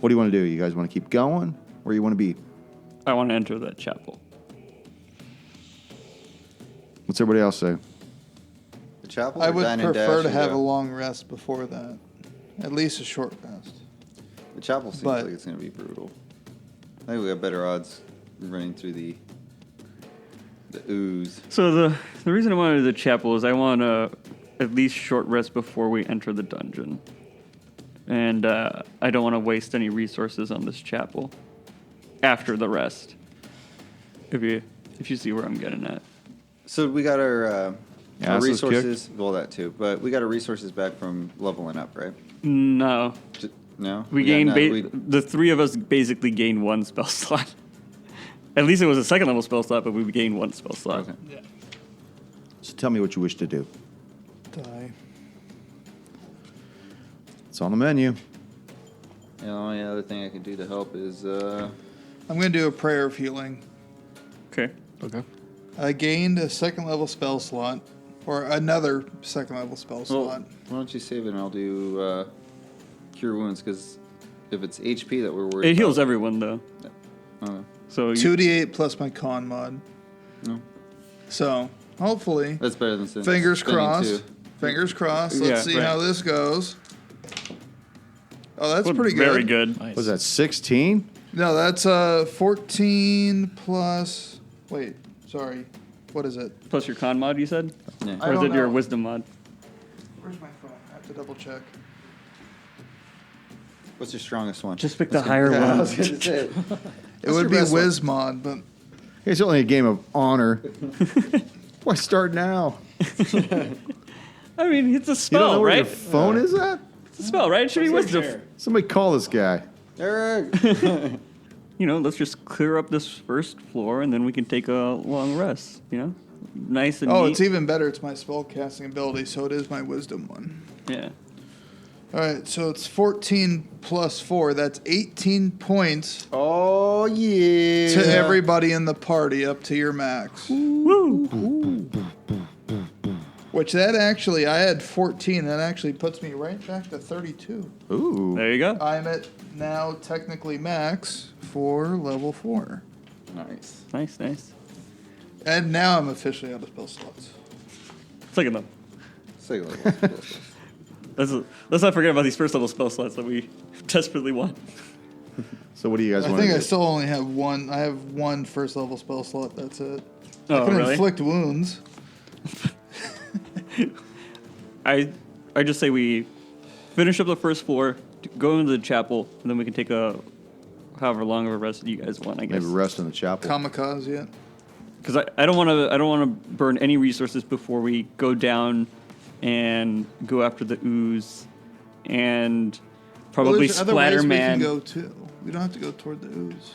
What do you want to do? You guys want to keep going? Where you want to be? I want to enter that chapel. What's everybody else say? The chapel. I or would dine and prefer dash to and have go? a long rest before that. At least a short rest. The chapel seems but- like it's going to be brutal. think we got better odds running through the ooze. So the reason I want to do the chapel is I want to at least short rest before we enter the dungeon. And I don't want to waste any resources on this chapel after the rest. If you see where I'm getting at. So we got our Asses resources. Well, that too. But we got our resources back from leveling up, right? No. No. We got gained none. the three of us basically gained one spell slot. At least it was a second level spell slot, but we gained one spell slot. Okay. Yeah. So tell me what you wish to do. Die. It's on the menu. The only other thing I could do to help is I'm going to do a prayer of healing. Okay. Okay. I gained a second level spell slot, or another second level spell well, slot. why don't you save it and I'll do cure wounds, because if it's HP that we're worried It heals about, everyone though. So 2d8 plus my con mod. No. So hopefully, That's better than fingers spending crossed. two. Fingers crossed. Yeah, Let's see right. how this goes. Oh, that's pretty good. Very good. Nice. Was that 16? No, that's 14 plus. Wait, sorry. What is it? Plus your con mod, you said? Yeah. I Or is don't it your know. wisdom mod? Where's my phone? I have to double check. What's your strongest one? Just pick the higher Yeah, I one. was gonna say. It What's would your be best one? Wizmod, but It's only a game of honor. Why start now? I mean, it's a You don't know spell, where right? your phone is at? It's a spell, right? It should be wisdom. Somebody call this guy. Eric. You know, let's just clear up this first floor and then we can take a long rest, you know? Nice and oh, neat. it's even better. It's my spell casting ability, so it is my Wisdom one. Yeah. All right, so it's 14 plus 4. That's 18 points Oh yeah. to everybody in the party, up to your max. Woo! Which that actually, I had 14. That actually puts me right back to 32. Ooh. There you go. I'm at now technically max for level 4. Nice. Nice. And now I'm officially out of spell slots. Second level. Second level. Let's not forget about these first level spell slots that we desperately want. So what do you guys I want think to I do? still only have one. I have one first level spell slot. That's it. I Oh, can really? inflict wounds. I just say we finish up the first floor, go into the chapel, and then we can take a however long of a rest you guys want, I guess. Maybe rest in the chapel. Kamikaze yet? Because I don't want to burn any resources before we go down and go after the ooze and probably there's other Splatter ways Man. we can go too. We don't have to go toward the ooze.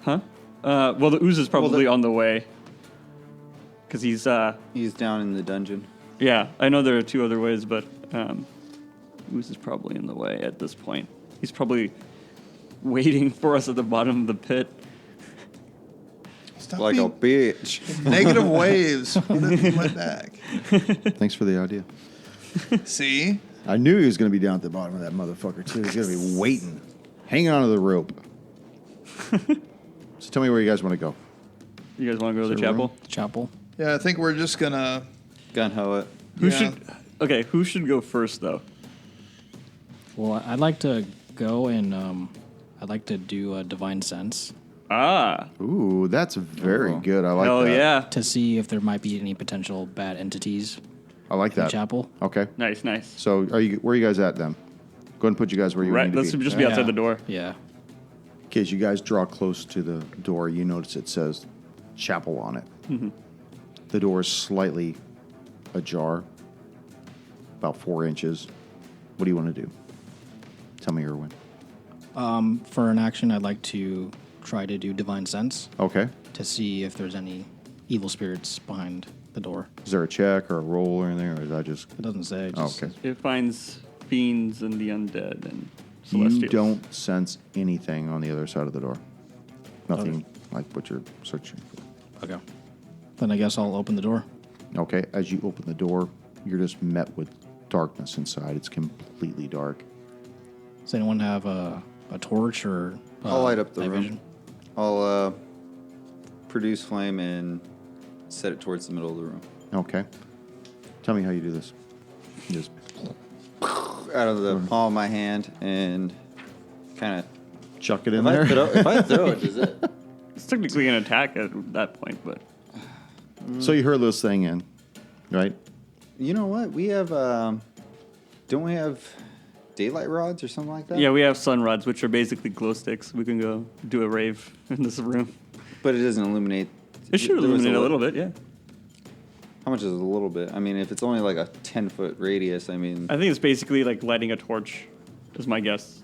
Huh? Well, the ooze is probably on the way. Because he's He's down in the dungeon. yeah. I know there are two other ways, but ooze is probably in the way at this point. He's probably waiting for us at the bottom of the pit. Stop Like a being bitch. negative waves on my back. Thanks for the idea. See? I knew he was going to be down at the bottom of that motherfucker, too. He's going to be waiting, hanging onto the rope. So tell me where you guys want to go. You guys want to go to the Is there room? chapel? Chapel. Yeah, I think we're just gonna. Gun ho it. Who Yeah. Who should go first though? Well, I'd like to go and I'd like to do a divine sense Ah, Ooh, that's very Oh. good. I like hell that. yeah! to see if there might be any potential bad entities I like in the that. chapel. Okay. Nice. So where are you guys at then? Go ahead and put you guys where you Right, need to let's be. just be outside the door. Yeah. In case you guys draw close to the door, you notice it says chapel on it. Mm-hmm. The door is slightly ajar, about 4 inches. What do you want to do? Tell me, Erwin. For an action, I'd like to try to do divine sense Okay. to see if there's any evil spirits behind the door. Is there a check or a roll or anything, or is that just... It doesn't say. Oh, Just, okay. It finds fiends and the undead and You celestials. don't sense anything on the other side of the door. Nothing like what you're searching for. Okay. Then I guess I'll open the door. Okay, as you open the door, you're just met with darkness inside. It's completely dark. Does anyone have a torch or I'll light up the night room. vision? I'll produce flame and set it towards the middle of the room. Okay. Tell me how you do this. You just Out of the palm of my hand and kind of chuck it in If there. if I throw it, does it? It's technically an attack at that point, but So you hurl this thing in, right? You know what? We have, don't we have daylight rods or something like that? yeah, we have sun rods, which are basically glow sticks. We can go do a rave in this room. But it doesn't illuminate. It should there was illuminate a little bit, yeah. How much is a little bit? I mean, if it's only like a 10-foot radius, I mean, I think it's basically like lighting a torch, is my guess.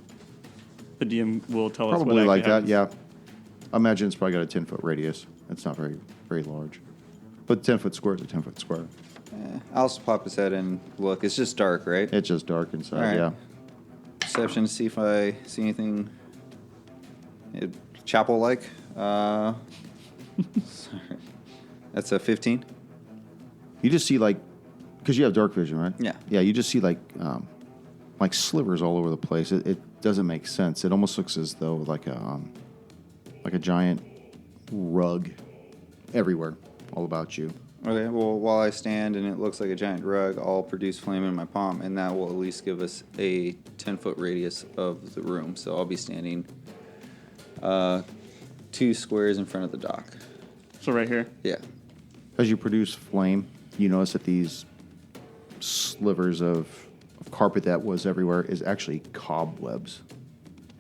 The DM will tell us what Probably like actually that, happens. yeah. I imagine it's probably got a 10-foot radius. It's not very, very large. But 10-foot square is a 10-foot square. I'll just pop his head and look. It's just dark, right? It's just dark inside, All right. yeah. Perception to see if I see anything chapel-like. Sorry. That's a 15. You just see because you have dark vision, right? Yeah. Yeah, you just see like slivers all over the place. It doesn't make sense. It almost looks as though like a giant rug everywhere, all about you. Okay, well, while I stand and it looks like a giant rug, I'll produce flame in my palm, and that will at least give us a 10-foot radius of the room. So I'll be standing 2 squares in front of the dock. So right here. Yeah. As you produce flame, you notice that these slivers of carpet that was everywhere is actually cobwebs.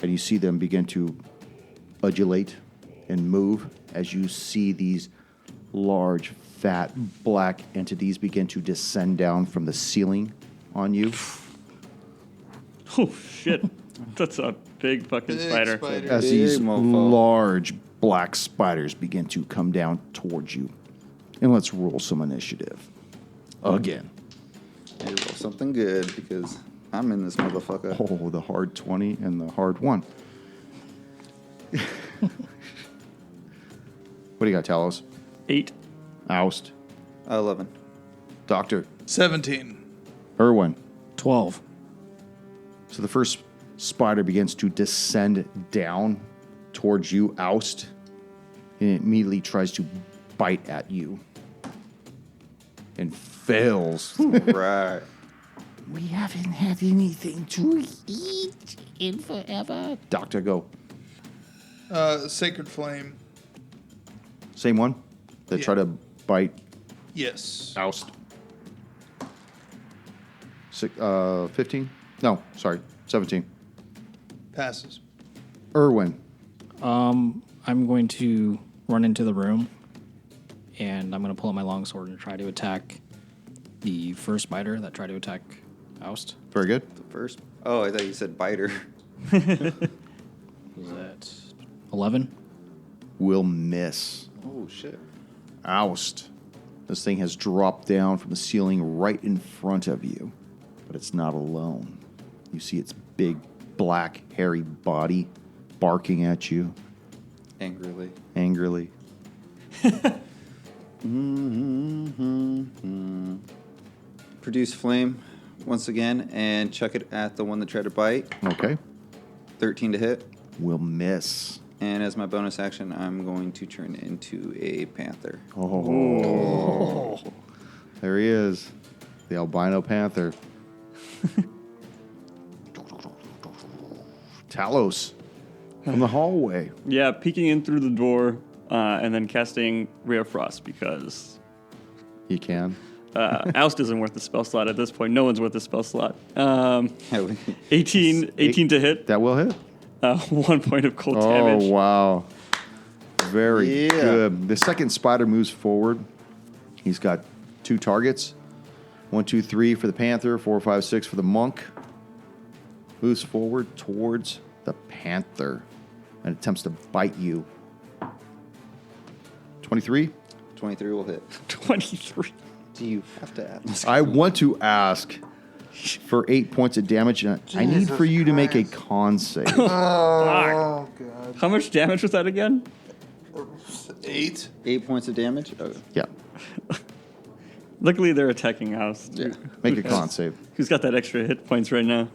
And you see them begin to undulate and move as you see these large, fat, black entities begin to descend down from the ceiling on you. Oh, shit. That's a big fucking Big spider. spider. As Big these mofo. large black spiders begin to come down towards you. And let's roll some initiative. Again. Hey, roll something good because I'm in this motherfucker. Oh, the hard 20 and the hard 1. What do you got, Talos? 8. Oust. 11. Doctor. 17. Irwin. 12. So the first spider begins to descend down towards you, Oust, and it immediately tries to bite at you and fails. Right. We haven't had anything to eat in forever. Doctor, go. Sacred Flame. Same one that Yeah. try to bite Yes. Oust. 15? No, sorry, 17. Passes. Irwin. I'm going to run into the room, and I'm going to pull out my longsword and try to attack the first spider that tried to attack Oust. Very good. The first. Oh, I thought you said biter. Was that 11? Will miss. Oh, shit. Oust. This thing has dropped down from the ceiling right in front of you, but it's not alone. You see its big, black, hairy body barking at you Angrily. angrily. Produce flame once again and chuck it at the one that tried to bite. Okay. 13 to hit. Will miss. And as my bonus action, I'm going to turn into a panther. Oh. There he is. The albino panther. Talos. From the hallway. Yeah, peeking in through the door and then casting Ray of Frost because You can. Oust isn't worth the spell slot at this point. No one's worth the spell slot. Yeah, 18 to hit. That will hit. 1 point of cold Oh, damage. wow. Very Yeah. good. The second spider moves forward. He's got 2 targets. 1, 2, 3 for the panther. 4, 5, 6 for the monk. Moves forward towards the panther and attempts to bite you. 23. 23 will hit. 23. Do you have to add? I want to ask for 8 points of damage. And I need for you to make a con save. Oh, God. How much damage was that again? 8. 8 points of damage? Oh, Yeah. Luckily, they're attacking Oust. yeah. Make a con save. Who's got that extra hit points right now?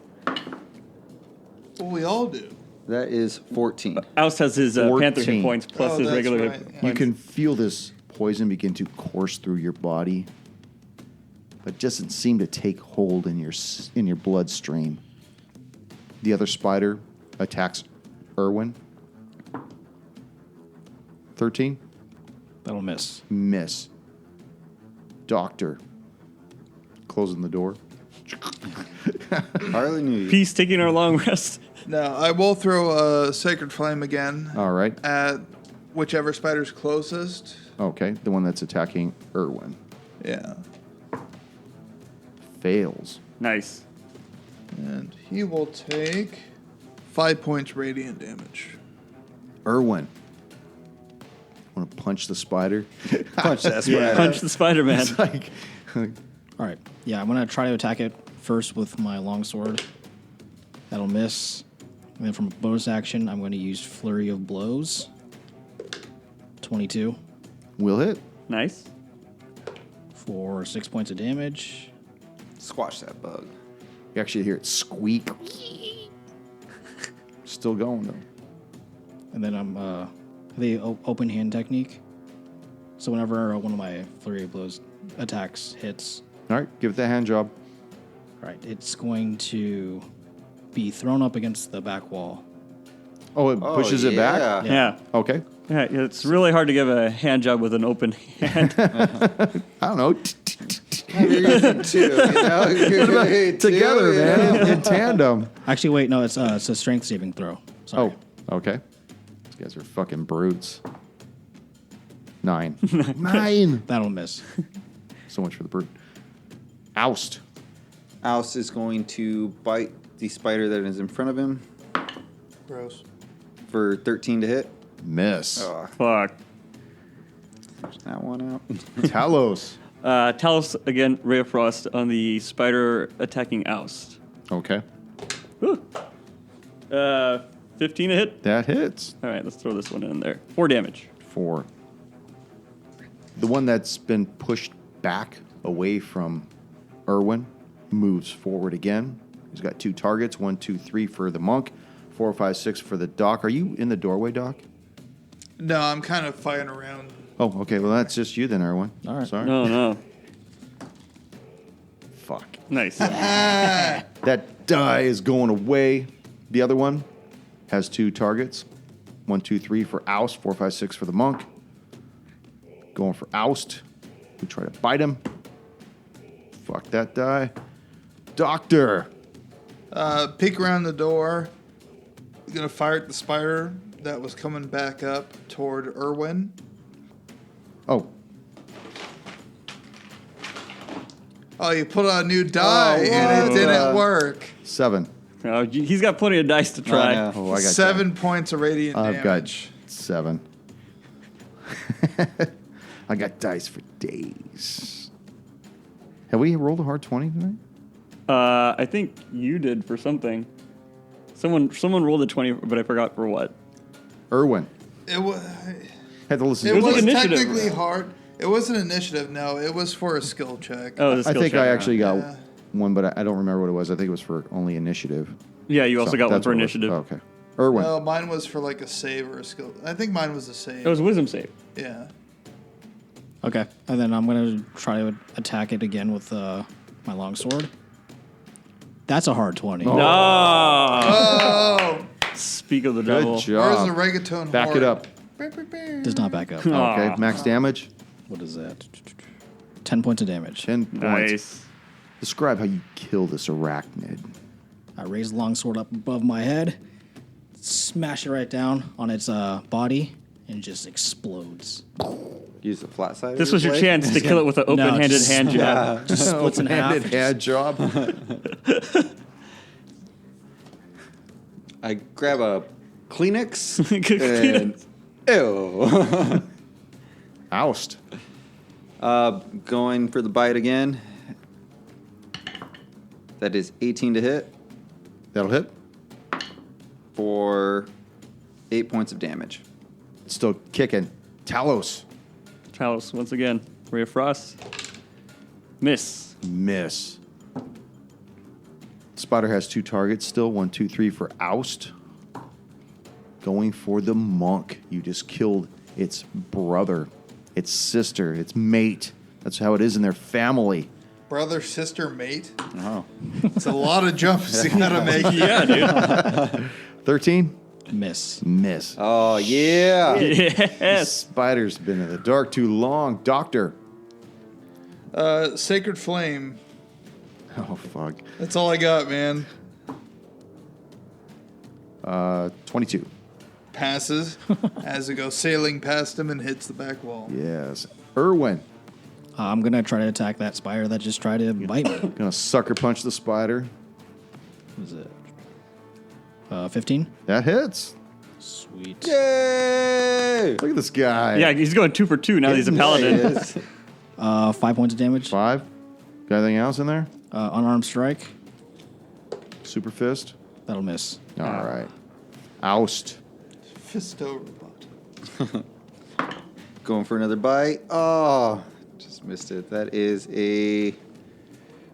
Well, we all do. That is 14. Oust has his panther 14. hit points plus Oh, his that's regular right, hit yeah. points. You can feel this poison begin to course through your body, but doesn't seem to take hold in your bloodstream. The other spider attacks Irwin. 13. That'll miss. Miss. Doctor. Closing the door. Hardly knew you. Peace, taking our long rest. No, I will throw a Sacred Flame again All right. at whichever spider's closest. Okay. The one that's attacking Irwin. Yeah. Fails. Nice. And he will take 5 points radiant damage. Irwin. Want to punch the spider? Punch that spider. Punch the Spider-Man. It's like, All right. Yeah, I'm going to try to attack it first with my longsword. That'll miss. And then from a bonus action, I'm going to use Flurry of Blows. 22 will hit. Nice. for 6 points of damage. Squash that bug. You actually hear it squeak. Still going though. And then I'm the open hand technique. So whenever one of my Flurry of Blows attacks hits, All right, give it that hand job. right, it's going to be thrown up against the back wall. Oh, it pushes it back? yeah. Yeah. Okay. Yeah, it's really hard to give a hand job with an open hand. I don't know. Together, Together, man. In tandem. Actually, wait, no, it's a strength saving throw. Sorry. Oh, okay. These guys are fucking brutes. 9. 9. That'll miss. So much for the brute. Oust. Oust is going to bite the spider that is in front of him Gross. for 13 to hit. Miss. Oh, Fuck. push that one out. Talos. Talos, again, Ray of Frost on the spider attacking Oust. Okay. Whew. 15 to hit. That hits. All right, let's throw this one in there. 4 damage. 4. The one that's been pushed back away from Irwin moves forward again. He's got 2 targets, 1, 2, 3 for the monk, 4, 5, 6 for the doc. Are you in the doorway, Doc? No, I'm kind of fighting around. Oh, okay. Well, that's just you then, Irwin. All right. Sorry. No. Fuck. Nice. That die is going away. The other one has 2 targets. 1, 2, 3 for Oust, 4, 5, 6 for the monk. Going for Oust. We try to bite him. Fuck that die. Doctor. Peek around the door. Gonna fire at the spider that was coming back up toward Irwin. Oh, Oh, you put on a new die and it didn't work. 7. Oh, he's got plenty of dice to try. no. Oh, I got 7 points of radiant I've damage. got 7. I got dice for days. Have we rolled a hard 20 tonight? I think you did for something. Someone rolled a 20, but I forgot for what. Irwin. It was. Had to listen It to was was like initiative. technically hard. It wasn't initiative. No, it was for a skill check. Oh, the I skill think check. I actually got Yeah. one, but I don't remember what it was. I think it was for only initiative. Yeah, you also So got one that's for what it was. initiative. Oh, okay. Irwin. No, mine was for like a save or a skill. I think mine was a save. It was a wisdom save. Yeah. Okay. And then I'm going to try to attack it again with my longsword. That's a hard 20. No. Oh, Speak of the Good devil. where's the job. reggaeton? Back it horn? up. Does not back up. Okay, max damage. What is that? 10 points of damage. 10 points. Nice. Describe how you kill this arachnid. I raise the longsword up above my head, smash it right down on its body, and it just explodes. Use the flat side. This of was your blade. chance to kill it with an open-handed just- hand jab. Just splits in half. Open-handed hand job. I grab a Kleenex Good and ew. Oust. Going for the bite again. That is 18 to hit That'll hit. for 8 points of damage. Still kicking. Talos. Talos, once again. Ray of Frost. Miss. Miss. Spider has 2 targets still. 1, 2, 3 for Oust. Going for the monk. You just killed its brother, its sister, its mate. That's how it is in their family. Brother, sister, mate. Oh. It's a lot of jumps you gotta make. Yeah, dude. 13. Miss. Miss. Oh, yeah. Yes. Spider's been in the dark too long. Doctor. Sacred Flame. Oh, fuck. That's all I got, man. 22. Passes as it goes sailing past him and hits the back wall. Yes. Irwin. I'm going to try to attack that spider that just tried to bite me. Gonna sucker punch the spider. What is it? 15? That hits. Sweet. Yay! Look at this guy. Yeah, he's going 2 for 2 now that he's a paladin. Yes. 5 points of damage. 5. Got anything else in there? Unarmed strike. Super fist. That'll miss. All right. Oust. Fisto robot. Going for another bite. Oh, just missed it. That is a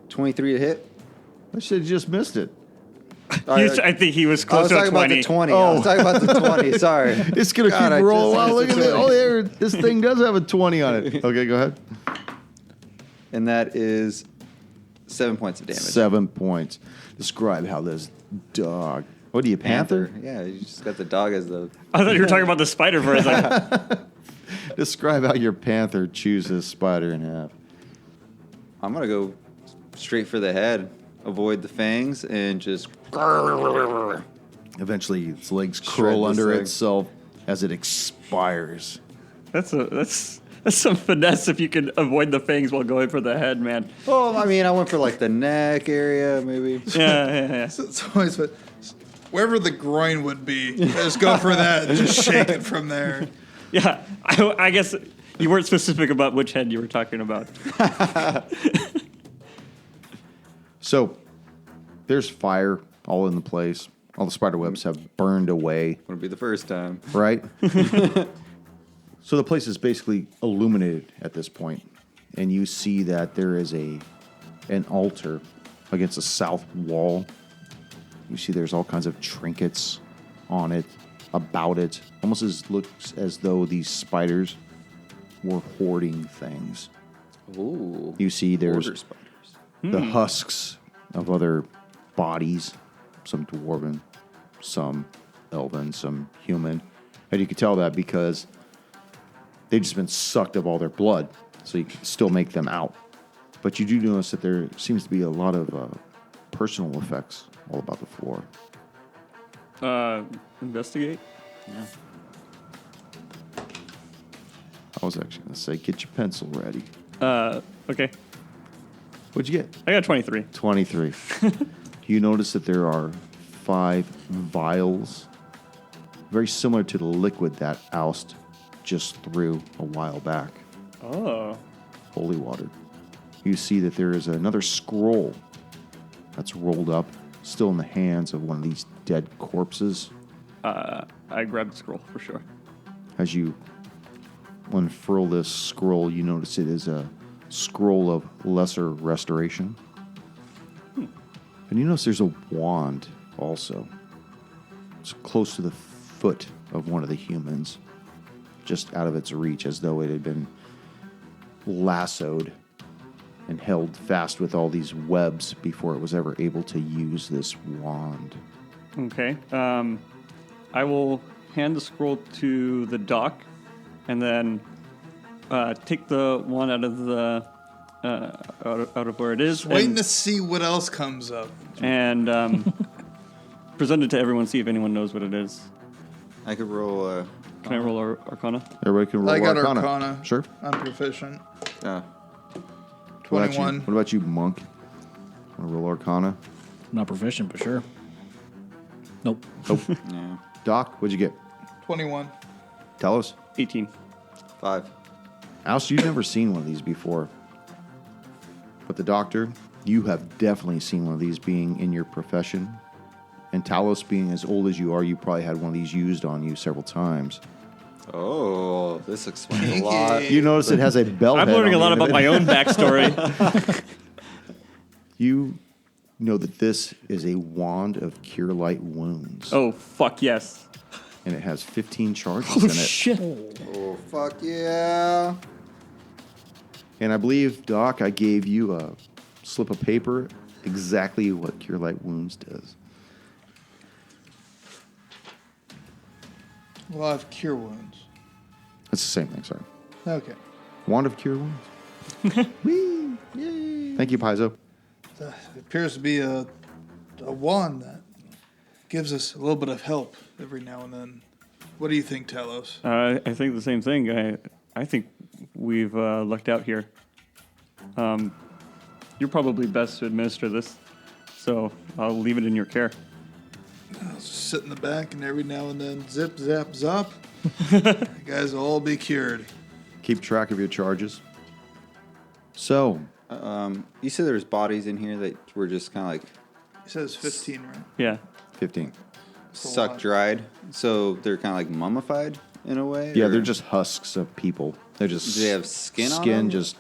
23 to hit. I should have just missed it. I think he was I close was to a talking about 20. the 20. I was talking about the 20. Sorry. It's gonna God, I keep rolling. just Wow, look missed at the it. 20. Oh, there. This thing does have a 20 on it. Okay, go ahead. And that is 7 points of damage. 7 points. Describe how this dog. What are you, Panther? Yeah, you just got the dog as the. I thought you were talking about the spider for a second. Describe how your panther chews this spider in half. I'm going to go straight for the head, avoid the fangs, and just. Eventually, its legs Shred curl this under thing. itself as it expires. That's some finesse if you can avoid the fangs while going for the head, man. Oh, I mean, I went for like the neck area, maybe. Yeah. It's always but wherever the groin would be, just go for that and just shake it from there. Yeah, I guess you weren't specific about which head you were talking about. So, there's fire all in the place. All the spider webs have burned away, Wouldn't be the first time. right? So the place is basically illuminated at this point, and you see that there is an altar against the south wall. You see there's all kinds of trinkets on it, about it, almost looks as though these spiders were hoarding things. Ooh. You see there's Border spiders. the husks of other bodies, some dwarven, some elven, some human. And you can tell that because they've just been sucked of all their blood, so you can still make them out. But you do notice that there seems to be a lot of personal effects all about the floor. Investigate. I was actually going to say, get your pencil ready. Okay. What'd you get? I got 23. 23. You notice that there are 5 vials, very similar to the liquid that Oust just threw a while back. Oh. Holy water. You see that there is another scroll that's rolled up, still in the hands of one of these dead corpses. I grabbed the scroll for sure. As you unfurl this scroll, you notice it is a scroll of lesser restoration. And you notice there's a wand also. It's close to the foot of one of the humans, just out of its reach, as though it had been lassoed and held fast with all these webs before it was ever able to use this wand. Okay. I will hand the scroll to the doc, and then take the one out of the out of where it is, Waiting to see what else comes up. and present it to everyone. See if anyone knows what it is. I could roll. Can I roll Arcana? Everybody can roll I got Arcana. Arcana. Sure. I'm proficient. Yeah. What about you? 21. What about you, Monk? Want to roll Arcana? I'm not proficient, but sure. Nope. Nope. Yeah. Doc, what'd you get? 21. Tell us. 18. 5. Alice, you've never seen one of these before. But the doctor, you have definitely seen one of these being in your profession. And Talos, being as old as you are, you probably had one of these used on you several times. Oh, this explains a lot. You notice it has a belt. I'm head learning a on lot the end about of it. my own backstory. You know that this is a wand of cure light wounds. Oh, fuck yes. And it has 15 charges Oh, in it. shit. Oh, fuck yeah. And I believe, Doc, I gave you a slip of paper exactly what cure light wounds does. Well, I have cure wounds. It's the same thing, sorry. Okay. Wand of Cure Wounds. Whee! Yay! Thank you, Paizo. It appears to be a wand that gives us a little bit of help every now and then. What do you think, Talos? I think the same thing. I think we've lucked out here. You're probably best to administer this, so I'll leave it in your care. I'll just sit in the back, and every now and then, zip, zap, zop. You guys will all be cured. Keep track of your charges. So, You said there's bodies in here that were just kind of like He says 15, right? Yeah. 15. a suck lot. dried, so they're kind of like mummified in a way. Yeah, or- they're just husks of people. They're just Do they have skin on skin them? just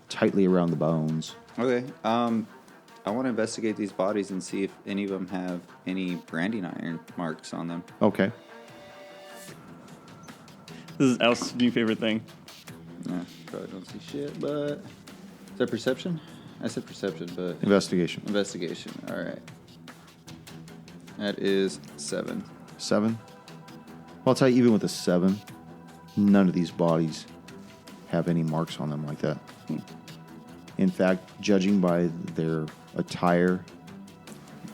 tightly around the bones. Okay. I want to investigate these bodies and see if any of them have any branding iron marks on them. Okay. This is Al's new favorite thing. Yeah, probably don't see shit, but is that perception? I said perception, but Investigation. investigation. All right. That is 7. 7. Well, I'll tell you, even with a 7, none of these bodies have any marks on them like that. In fact, judging by their attire,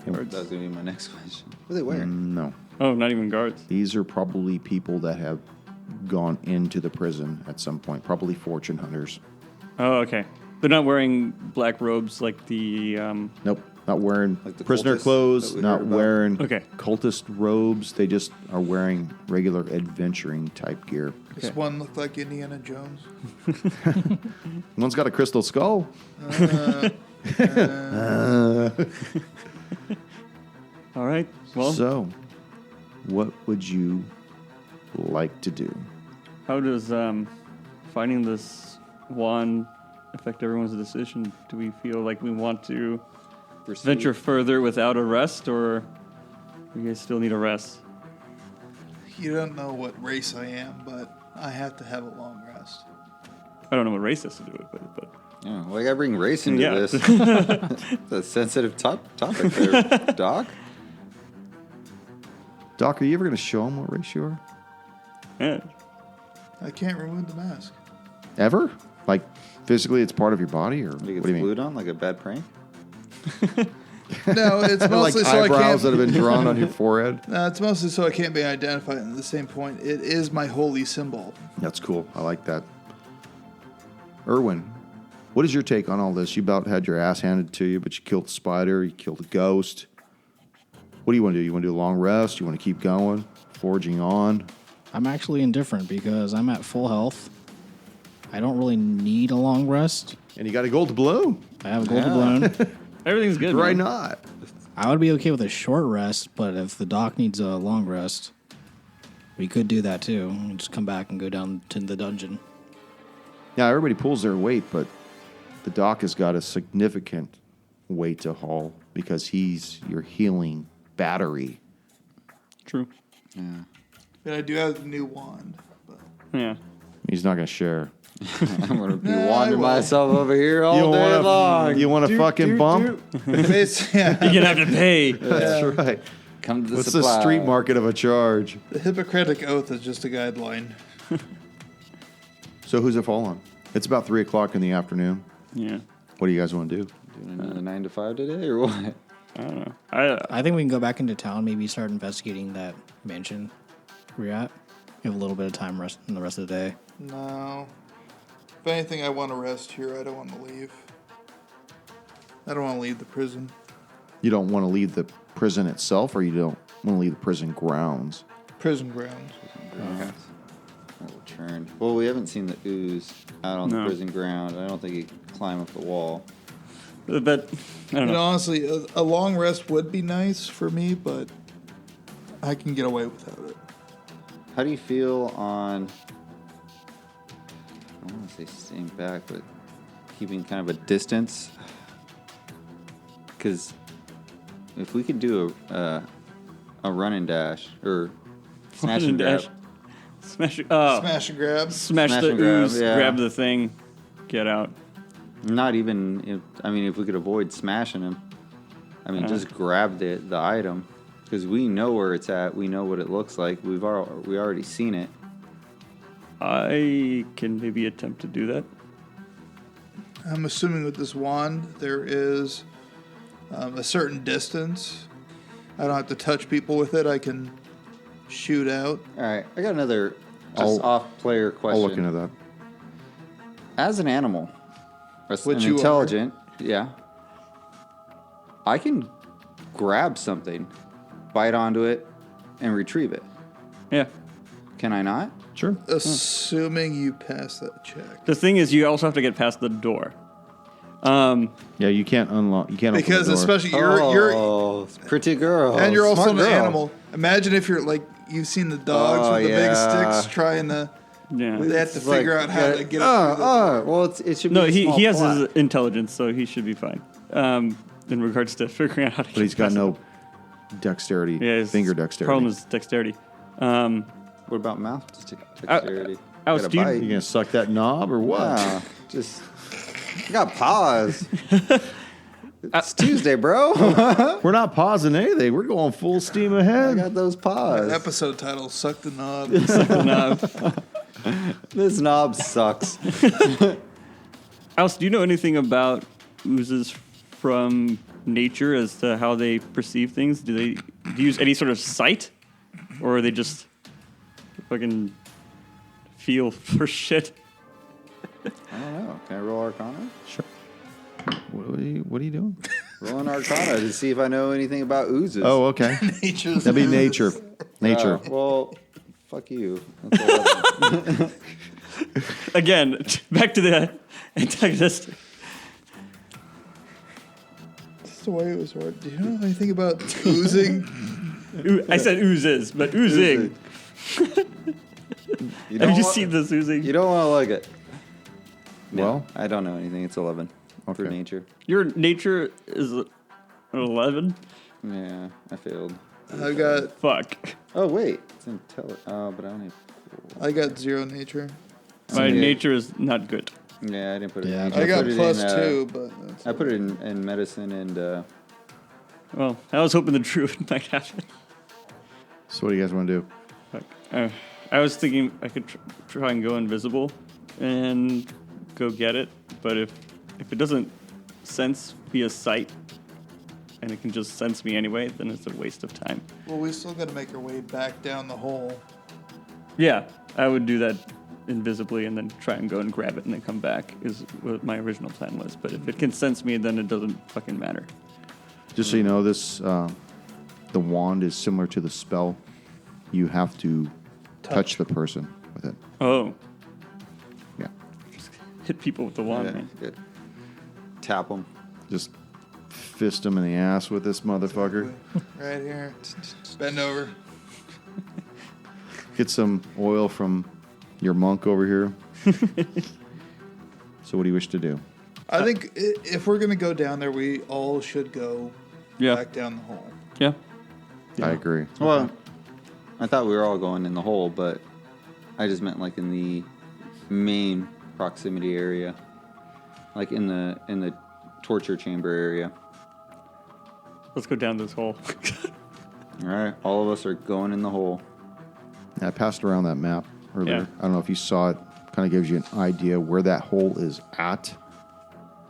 That was going to be my next question. What are they wearing? no. Oh, not even guards. These are probably people that have gone into the prison at some point, probably fortune hunters. Oh, okay. They're not wearing black robes like the. Nope, not wearing Like the prisoner cultists clothes, that we not heard about? wearing Okay. cultist robes. They just are wearing regular adventuring type gear. This one looked like Indiana Jones. One's got a crystal skull. All right. Well, So, what would you like to do? how does finding this wand affect everyone's decision? Do we feel like we want to Proceed. venture further without a rest, or you guys still need a rest? You don't know what race I am, but I have to have a long rest. I don't know what race has to do with it, but Yeah, well, I got to bring race into Yeah. this. It's a sensitive topic there, Doc. Doc, are you ever going to show them what race you are? yeah. I can't remove the mask. Ever? Like, physically it's part of your body? Or Like what it's do you mean? glued on like a bad prank. No, it's Like mostly so I eyebrows can't. that have been drawn on your forehead? No, it's mostly so I can't be identified. At the same point, it is my holy symbol. That's cool. I like that. Erwin, what is your take on all this? You about had your ass handed to you, but you killed the spider, you killed a ghost. What do you want to do? You want to do a long rest? You want to keep going? Forging on? I'm actually indifferent because I'm at full health. I don't really need a long rest. And you got a gold balloon? I have a gold balloon. Everything's good. Why man. not? I would be okay with a short rest, but if the doc needs a long rest, we could do that too. And just come back and go down to the dungeon. Yeah, everybody pulls their weight, but the doc has got a significant weight to haul because he's your healing battery. True. Yeah. But I do have the new wand. But Yeah. He's not going to share. I'm going to be Nah, I wandering will. myself over here all day wanna, long. You want a fucking bump? basically, yeah, You're gonna have to pay. That's right. Come to the What's supply. the street market of a charge? the Hippocratic Oath is just a guideline. So who's it fall on? It's about 3 o'clock in the afternoon. Yeah. What do you guys want to do? Doing another 9 to 5 today or what? I don't know. I think we can go back into town, maybe start investigating that mansion we're at. We have a little bit of time rest in the rest of the day. No. If anything, I want to rest here. I don't want to leave. I don't want to leave the prison. You don't want to leave the prison itself, or you don't want to leave the prison grounds? Prison grounds. That will churn. Well, we haven't seen the ooze out on the No. prison ground. I don't think he could climb up the wall. But I don't And know. honestly, a long rest would be nice for me, but I can get away without it. How do you feel on, I don't want to say staying back, but keeping kind of a distance? Because if we could do a run and dash, or smash and grab. Smash. Oh. Smash and grab. Smash Smash the and grab, ooze. yeah. Grab the thing. Get out. Not even, if we could avoid smashing him. I mean, just grab the item. Because we know where it's at. We know what it looks like. We already seen it. I can maybe attempt to do that. I'm assuming with this wand, there is a certain distance. I don't have to touch people with it. I can shoot out. All right, I got another off-player question. I'll look into that. As an animal, as Which an you intelligent, yeah, I can grab something, bite onto it, and retrieve it. Yeah. Can I not? Sure. Assuming you pass that check. The thing is, you also have to get past the door. Yeah, you can't unlock. You can't Because open the door. especially you're pretty girl. and you're also Smart an girl. animal. Imagine if you're like you've seen the dogs with the big sticks trying to. Yeah. They have to It's like, figure out how yeah, to get it. well, it should be No, a he small has plot. his intelligence, so he should be fine. In regards to figuring out how to. But he's got no dexterity. Yeah, his finger dexterity. Problem is dexterity. What about mouth dexterity? Alice, Got a do you- bite. You gonna suck that knob or what? Wow, just I got paws. It's Tuesday, bro. We're not pausing anything. We're going full steam I ahead. got those paws. Episode title: Suck the knob. This knob sucks. Alice, do you know anything about oozes from nature as to how they perceive things? Do they use any sort of sight, or are they just fucking feel for shit? I don't know. Can I roll Arcana? Sure. What are you doing? Roll an Arcana to see if I know anything about oozes. Oh, okay. Nature's That'd be oozes. nature. Nature. Well, fuck you. That's 11. Again, back to the antagonist. That's the way it was worded. Do you know anything about oozing? I said oozes, but oozing. You Have you wa- seen this oozing? You don't want to look it. No, Well. I don't know anything. It's 11 for Okay. nature. Your nature is an 11? Yeah, I failed. Fuck. Oh wait, it's intelligent. Oh, but I only. I got 0 nature. My Okay. nature is not good. Yeah, I didn't put it. Yeah, in. I got put it plus in, 2, but that's I put it in medicine and. Well, I was hoping the druid might happen. So what do you guys want to do? Fuck. I was thinking I could try and go invisible and go get it, but if it doesn't sense via sight and it can just sense me anyway, then it's a waste of time. well, we still got to make our way back down the hole. Yeah, I would do that invisibly and then try and go and grab it and then come back is what my original plan was. But if it can sense me, then it doesn't fucking matter. Just so you know, this the wand is similar to the spell. You have to touch the person with it. Oh, Yeah. hit people with the wand, man. Good. Tap them. Just fist him in the ass with this motherfucker. Right here. Bend over. Get some oil from your monk over here. So what do you wish to do? I think if we're going to go down there, we all should go Yeah, back down the hole. yeah. I agree. Well, I thought we were all going in the hole, but I just meant like in the main proximity area, like in the torture chamber area. Let's go down this hole. All right, all of us are going in the hole. I passed around that map earlier. Yeah. I don't know if you saw it. Kind of gives you an idea where that hole is at.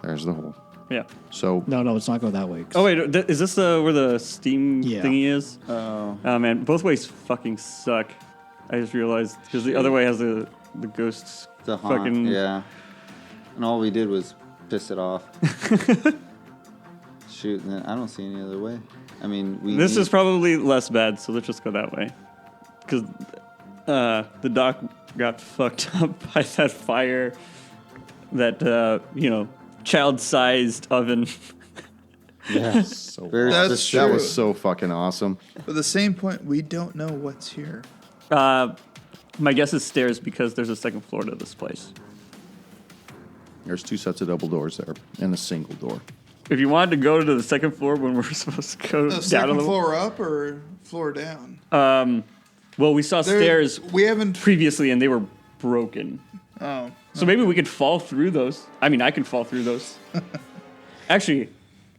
There's the hole. Yeah. So No, let's not go that way. Oh wait, is this where the steam Yeah. thingy is? Oh, Oh man, both ways fucking suck. I just realized because the other way has the ghosts. the haunt, fucking yeah. And all we did was piss it off. Shoot, and then I don't see any other way. I mean, This is probably less bad, so let's just go that way. Because the doc got fucked up by that fire, that child-sized oven. yeah. so Very That's specific. that true. was so fucking awesome. But at the same point, we don't know what's here. My guess is stairs because there's a second floor to this place. There's 2 sets of double doors there and a single door. If you wanted to go to the second floor when we're supposed to go The down a second little. floor up or floor down? Well, we saw There- stairs We haven't. previously and they were broken. Oh. So maybe we could fall through those. I mean, I can fall through those. Actually,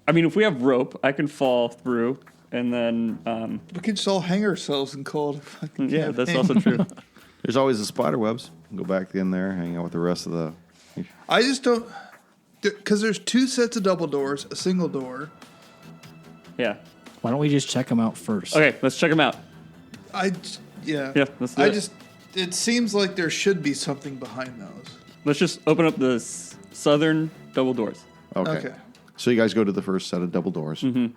I mean, if we have rope, I can fall through And then, We could just all hang ourselves in cold. Fucking yeah, that's campaign. also true. There's always the spider webs. Go back in there, hang out with the rest of the. I just don't, because there's 2 sets of double doors, a single door. Yeah. Why don't we just check them out first? Okay, let's check them out. Yeah. Yeah, let's do it. It seems like there should be something behind those. Let's just open up the southern double doors. Okay. So you guys go to the first set of double doors. Mm-hmm.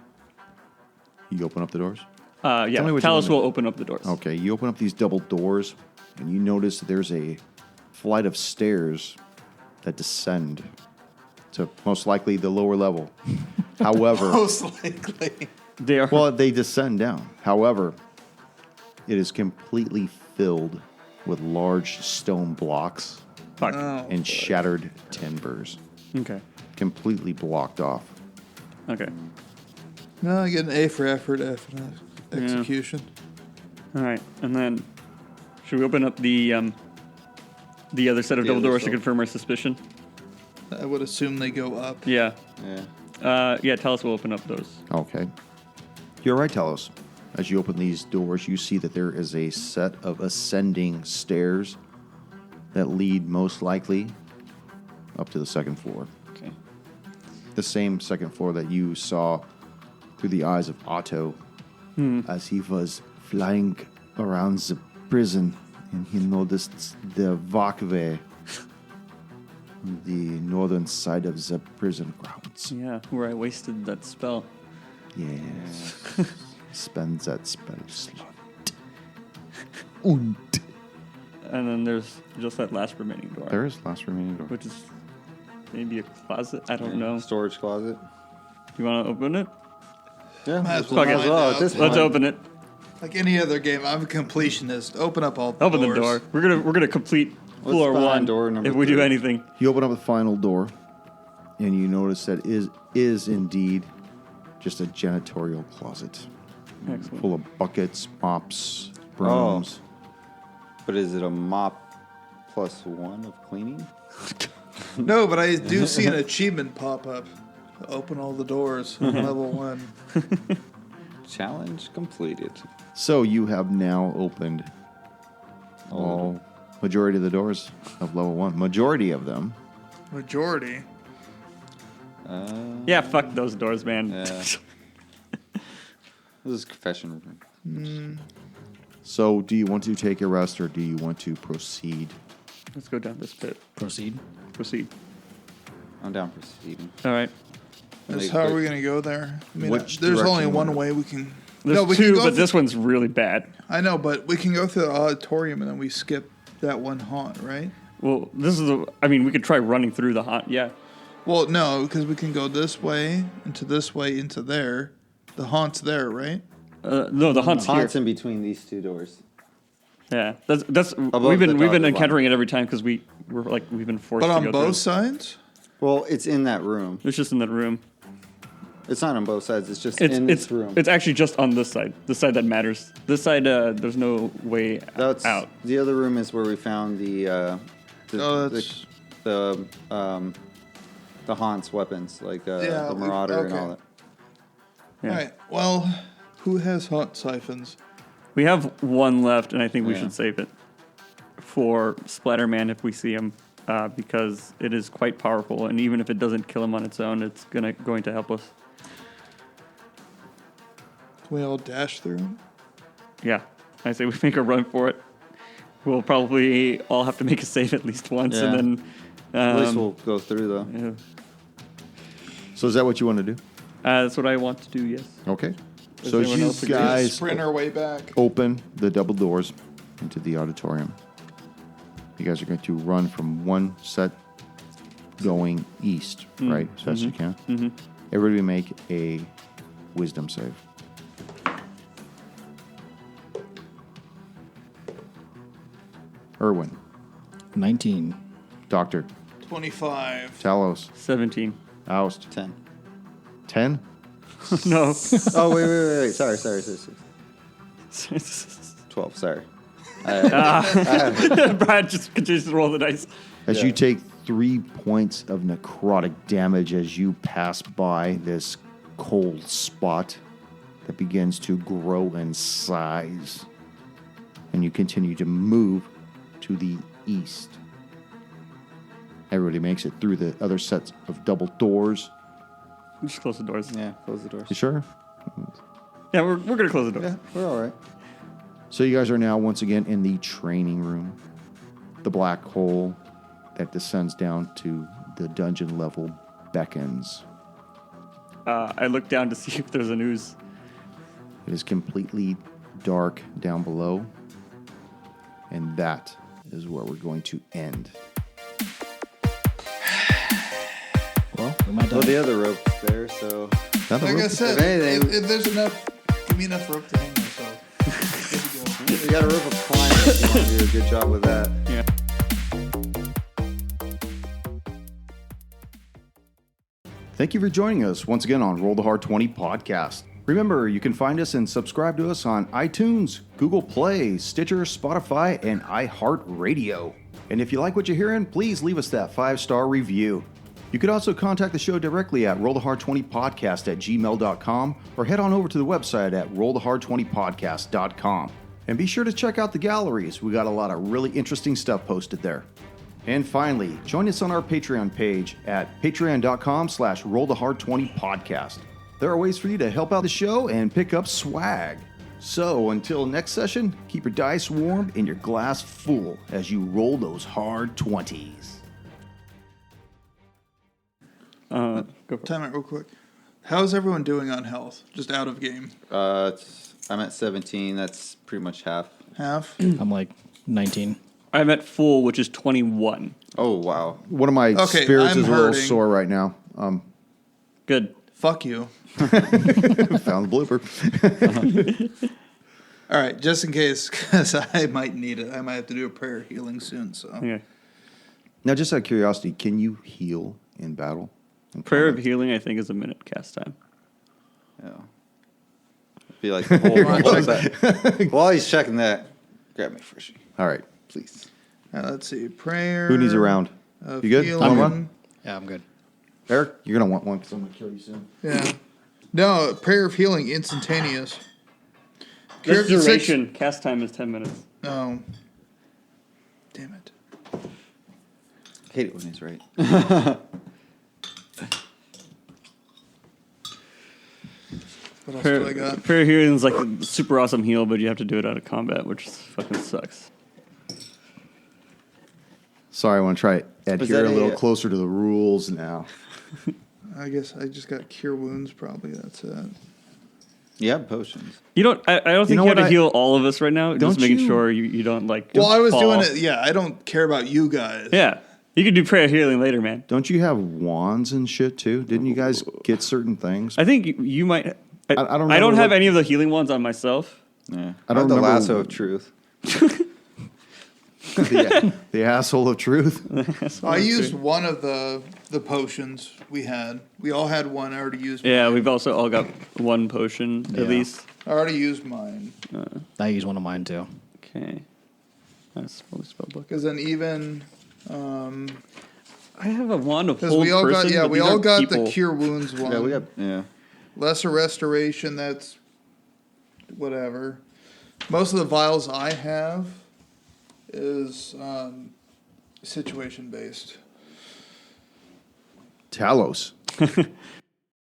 You open up the doors? Yeah, me what you Talos wanna- will open up the doors. Okay, you open up these double doors, and you notice that there's a flight of stairs that descend to most likely the lower level. However, Most likely. They are. well, they descend down. However, it is completely filled with large stone blocks Fuck. and shattered timbers, Okay. completely blocked off. Okay. No, I get an A for effort, F for execution. All right, and then should we open up the other set of The double other doors to door. confirm our suspicion? I would assume they go up. Yeah. Yeah. Yeah. Talos will open up those. Okay. You're right, Talos. As you open these doors, you see that there is a set of ascending stairs that lead most likely up to the second floor. Okay. The same second floor that you saw through the eyes of Otto as he was flying around the prison and he noticed the walkway on the northern side of the prison grounds. Yeah, where I wasted that spell. Yes. Spends that spell slot. Und. And then there's just that last remaining door, There is last remaining door. which is maybe a closet. I don't know. Storage closet. You want to open it? Yeah. Might as Might well as find well out. at this Let's point. open it. Like any other game, I'm a completionist. Open up all the Open doors. the door. We're gonna complete What's floor behind one door number if we do 3? anything. You open up the final door, and you notice that is indeed just a janitorial closet Excellent. full of buckets, mops, brooms. But is it a mop +1 of cleaning? No, but I do see an achievement pop up. Open all the doors on level 1. Challenge completed. So you have now opened all majority of the doors of level 1. Majority of them. Majority. Yeah, fuck those doors, man. Yeah. This is confession room. So do you want to take a rest or do you want to proceed? Let's go down this pit. Proceed. Proceed. I'm down for proceeding. All right. That's how are we going to go there? I mean, Which there's only direction one you wanna way we can. There's no, we two, can go but this one's really bad. I know, but we can go through the auditorium and then we skip that one haunt, right? Well, this is I mean, we could try running through the haunt. Yeah. Well, no, because we can go this way, into there. The haunt's there, right? No, the haunt's here. Haunts in between these 2 doors. Yeah, that's Above we've the been dotted encountering it every time because we've been forced But to on go both through. sides? Well, it's in that room. It's just in that room. It's not on both sides. It's just in this room. It's actually just on this side. The side that matters. This side, there's no way That's out. The other room is where we found the haunt's weapons, like the Marauder and all that. Yeah. All right. Well, who has haunt siphons? We have one left, and I think we Yeah. should save it for Splatterman if we see him, because it is quite powerful, and even if it doesn't kill him on its own, it's going to help us. Can we all dash through? Yeah, I say we make a run for it. We'll probably all have to make a save at least once, Yeah. and then At least we'll go through though. yeah. So is that what you want to do? That's what I want to do. Yes. Okay. Does So anyone you else agree? guys Sprint our way back. open the double doors into the auditorium. You guys are going to run from one set going east, right? As fast as you can. Mm-hmm. Everybody make a wisdom save. Erwin, 19. Doctor, 25. Talos, 17. Oust, 10. 10? No. Oh wait. Sorry. 12. Sorry. Brad just continues to roll the dice. As you take 3 points of necrotic damage as you pass by this cold spot that begins to grow in size. And you continue to move to the east. Everybody makes it through the other sets of double doors. Just close the doors. Yeah, close the doors. You sure? Yeah, we're going to close the doors. Yeah, we're all right. So you guys are now once again in the training room. The black hole that descends down to the dungeon level beckons. I look down to see if there's an ooze. It is completely dark down below. And that is where we're going to end. Well, we might Well, die. the other rope's there, so Now the Like I rope- said, If anything- if there's enough, give me enough rope to hang myself. Good to go. you got a rope of climbing if you want to do a good job with that. Yeah. Thank you for joining us once again on Roll the Hard 20 podcast. Remember, you can find us and subscribe to us on iTunes, Google Play, Stitcher, Spotify, and iHeart Radio. And if you like what you're hearing, please leave us that 5-star review. You could also contact the show directly at rollthehard20podcast@gmail.com or head on over to the website at rollthehard20podcast.com. And be sure to check out the galleries. We got a lot of really interesting stuff posted there. And finally, join us on our Patreon page at patreon.com/rollthehard20podcast. There are ways for you to help out the show and pick up swag. So until next session, keep your dice warm and your glass full as you roll those hard 20s. Go for it. Time it real quick. How's everyone doing on health? Just out of game. I'm at 17. That's pretty much half. Half? I'm like 19. I'm at full, which is 21. Oh, wow. One of my Okay, spirits I'm is a little hurting. sore right now. Good. Fuck you. Found the blooper. All right, just in case, because I might need it. I might have to do a prayer healing soon. So Yeah. Now, just out of curiosity, can you heal in battle? Prayer of healing, I think, is a minute cast time. Yeah. I feel like the whole check that. While he's checking that, grab me frishy, All right. please. let's see. Prayer. Who needs a round? of You good? healing. Want one? Yeah, I'm good. Eric, you're going to want one because I'm going to kill you soon. Yeah. No, prayer of healing, instantaneous. This Cure- duration, cast time is 10 minutes. Oh. Damn it. I hate it when he's right. What else do I Prayer, got? prayer healing is like a super awesome heal, but you have to do it out of combat, which fucking sucks. Sorry, I want to try to adhere that a little a- closer to the rules now. I guess I just got cure wounds, probably. That's it. You have potions. You don't. I don't think know you have what, to heal all of us right now. Don't Just making you- sure you don't like. Well, I was fall. doing it. Yeah, I don't care about you guys. Yeah, you could do prayer healing later, man. Don't you have wands and shit too? Didn't you guys get certain things? I think you might. I don't I don't remember have what- any of the healing ones on myself. Yeah. I don't have the remember- lasso of truth. The asshole of truth. I used one of the potions we had. We all had one. I already used. Yeah, we've also all got one potion Yeah. at least. I already used mine. I use one of mine too. Okay, that's probably spell book. Because then even I have a wand of because hold we all person, got but we these all aren't got people. the cure wounds one. Yeah, we have. Yeah. Lesser restoration. That's whatever. Most of the vials I have is situation based. Talos.